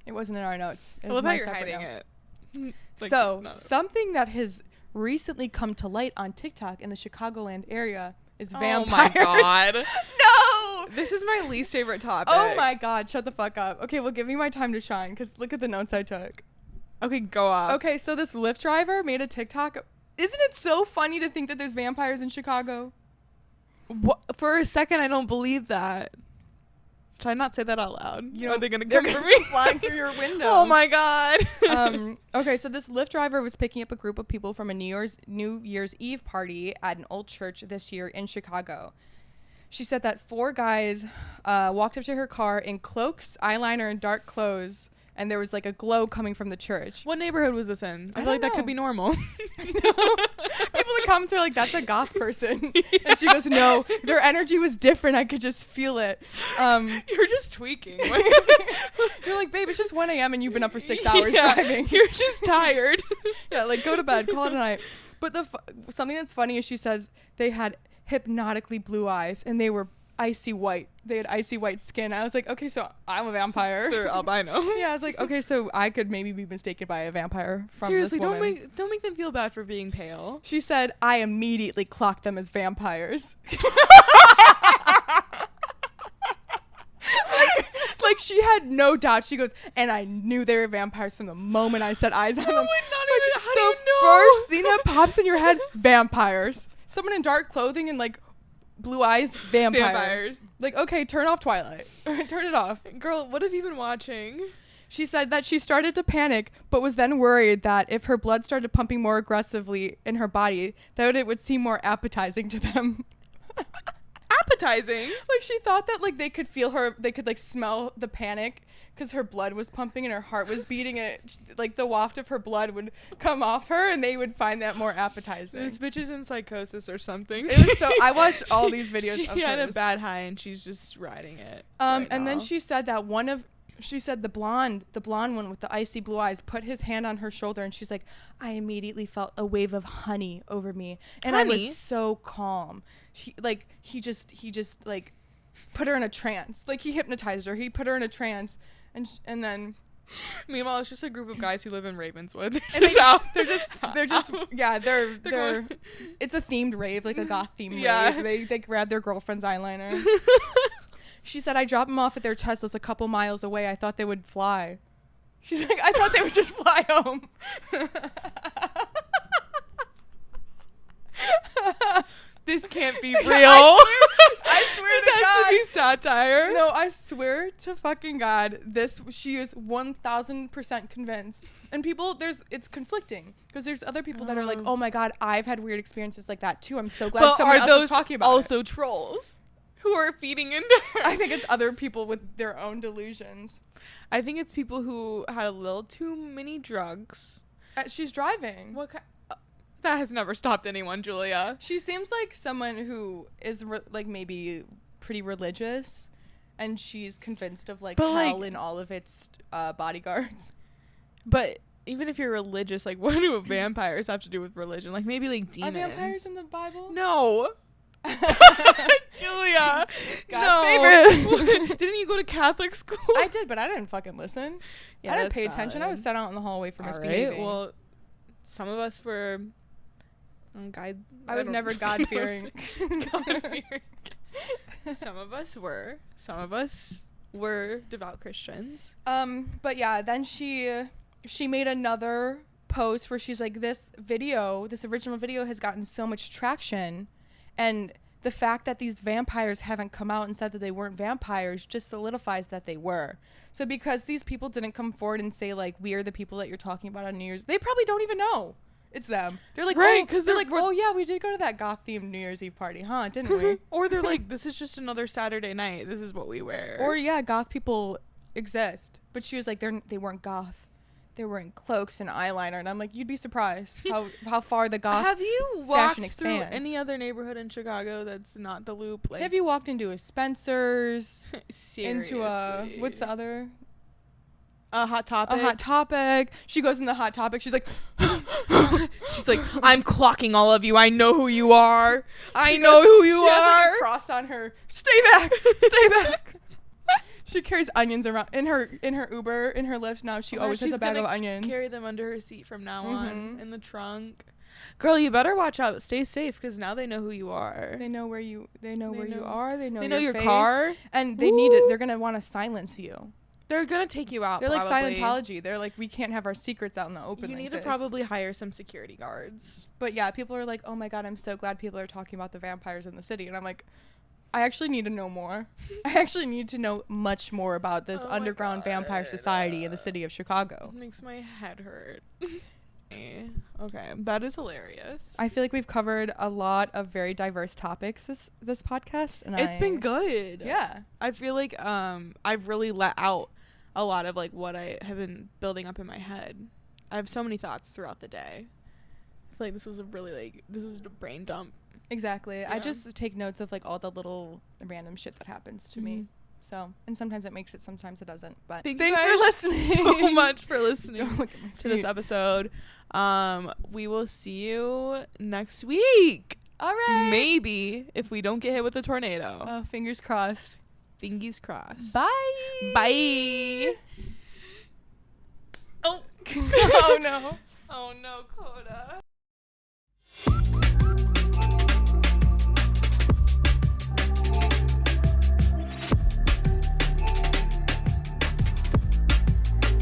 notes. I love how you're hiding it. Like, so something that has recently come to light on TikTok in the Chicagoland area is vampires. Oh my God. No! This is my least favorite topic. Oh my God, shut the fuck up. Okay, well, give me my time to shine, because look at the notes I took. Okay, go off. Okay, so this Lyft driver made a TikTok. Isn't it so funny to think that there's vampires in Chicago? What? For a second, I don't believe that. Try not say that out loud. Are they gonna come for me? Flying through your window. Oh my God. Okay, so this Lyft driver was picking up a group of people from a New Year's Eve party at an old church this year in Chicago. She said that 4 guys walked up to her car in cloaks, eyeliner, and dark clothes, and there was like a glow coming from the church. What neighborhood was this in? I feel like that could be normal. People that come to her like, that's a goth person. Yeah. And she goes, no, their energy was different. I could just feel it. You're just tweaking. You're like, babe, it's just 1 a.m. and you've been up for 6 hours driving. You're just tired. Yeah, like go to bed, call it a night. But something that's funny is she says they had hypnotically blue eyes and they were icy white. They had icy white skin. I was like, okay, so I'm a vampire. So they're albino. Yeah, I was like, okay, so I could maybe be mistaken by a vampire from Seriously, this woman. don't make them feel bad for being pale. She said, I immediately clocked them as vampires. like she had no doubt. She goes, and I knew they were vampires from the moment I set eyes on them. How do you know? First thing that pops in your head, vampires. Someone in dark clothing and like blue eyes, vampires. Like, okay, turn off Twilight. Turn it off. Girl, what have you been watching? She said that she started to panic, but was then worried that if her blood started pumping more aggressively in her body, that it would seem more appetizing to them. Appetizing? Like, she thought that, like, they could feel her, they could, like, smell the panic because her blood was pumping and her heart was beating, and like, the waft of her blood would come off her, and they would find that more appetizing. This bitch is in psychosis or something. It was so, I watched all these videos of She had hers. a bad high, and she's just riding it. And then she said that she said the blonde one with the icy blue eyes put his hand on her shoulder, and she's like, I immediately felt a wave of honey over me, and I was so calm. He just like put her in a trance. Like, he hypnotized her. He put her in a trance, and then. Meanwhile, it's just a group of guys who live in Ravenswood. They're just it's a themed rave, like a goth themed rave. They grab their girlfriend's eyeliner. She said, I dropped them off at their Teslas a couple miles away. I thought they would fly. She's like, I thought they would just fly home. This can't be real. I swear this to has God. to be satire. No, I swear to fucking God, she is 1000% convinced. And people, it's conflicting because there's other people that are like, oh my God, I've had weird experiences like that too. I'm so glad someone else is talking about it. Are those also trolls who are feeding into her? I think it's other people with their own delusions. I think it's people who had a little too many drugs. She's driving. What kind? That has never stopped anyone, Julia. She seems like someone who is like maybe pretty religious, and she's convinced of like hell in all of its bodyguards. But even if you're religious, like, what do vampires have to do with religion? Like, maybe like demons. Are vampires in the Bible? No. Julia. God's favorite. Didn't you go to Catholic school? I did, but I didn't fucking listen. I didn't pay attention. I was set out in the hallway for misbehaving. Right, well, some of us were. I was never God-fearing. God-fearing. Some of us were. Some of us were devout Christians. But yeah, then she made another post where she's like, this original video has gotten so much traction, and the fact that these vampires haven't come out and said that they weren't vampires just solidifies that they were. So because these people didn't come forward and say, like, we are the people that you're talking about on New Year's, they probably don't even know. It's them. They're like, right, because they're like, oh yeah, we did go to that goth-themed New Year's Eve party, huh? Didn't we? Or they're like, this is just another Saturday night. This is what we wear. Or yeah, goth people exist. But she was like, they weren't goth. They were wearing cloaks and eyeliner, and I'm like, you'd be surprised how far the goth have you walked fashion through expands. Any other neighborhood in Chicago that's not the Loop? Like, have you walked into a Spencer's? Seriously. Into a what's the other? A Hot Topic. A Hot Topic. She goes in the Hot Topic. She's like, I'm clocking all of you. I know who you are. I know who you she has, like, are. a cross on her. Stay back. Stay back. She carries onions around in her Uber, in her Lyft now. She always has a bag of onions. Carry them under her seat from now on in the trunk. Girl, you better watch out. Stay safe, because now they know who you are. They know where you are. They know your face, car, and they need it. They're gonna want to silence you. They're gonna take you out. They're probably. like Scientology. They're like, we can't have our secrets out in the open. You like need this. to probably hire some security guards. But yeah, people are like, oh my God, I'm so glad people are talking about the vampires in the city. And I'm like, I actually need to know more. I actually need to know much more about this underground vampire society in the city of Chicago. It makes my head hurt. Okay, that is hilarious. I feel like we've covered a lot of very diverse topics this podcast, and it's been good. Yeah, I feel like I've really let out a lot of like what I have been building up in my head. I have so many thoughts throughout the day. I feel like this was a brain dump. Exactly. Yeah. I just take notes of like all the little random shit that happens to me. So, and sometimes it makes it, sometimes it doesn't. But thanks for listening so much for listening to this episode. We will see you next week. All right. Maybe if we don't get hit with a tornado. Oh, fingers crossed. Fingers crossed. Bye. Bye. Oh. Oh no. Oh no, Cody.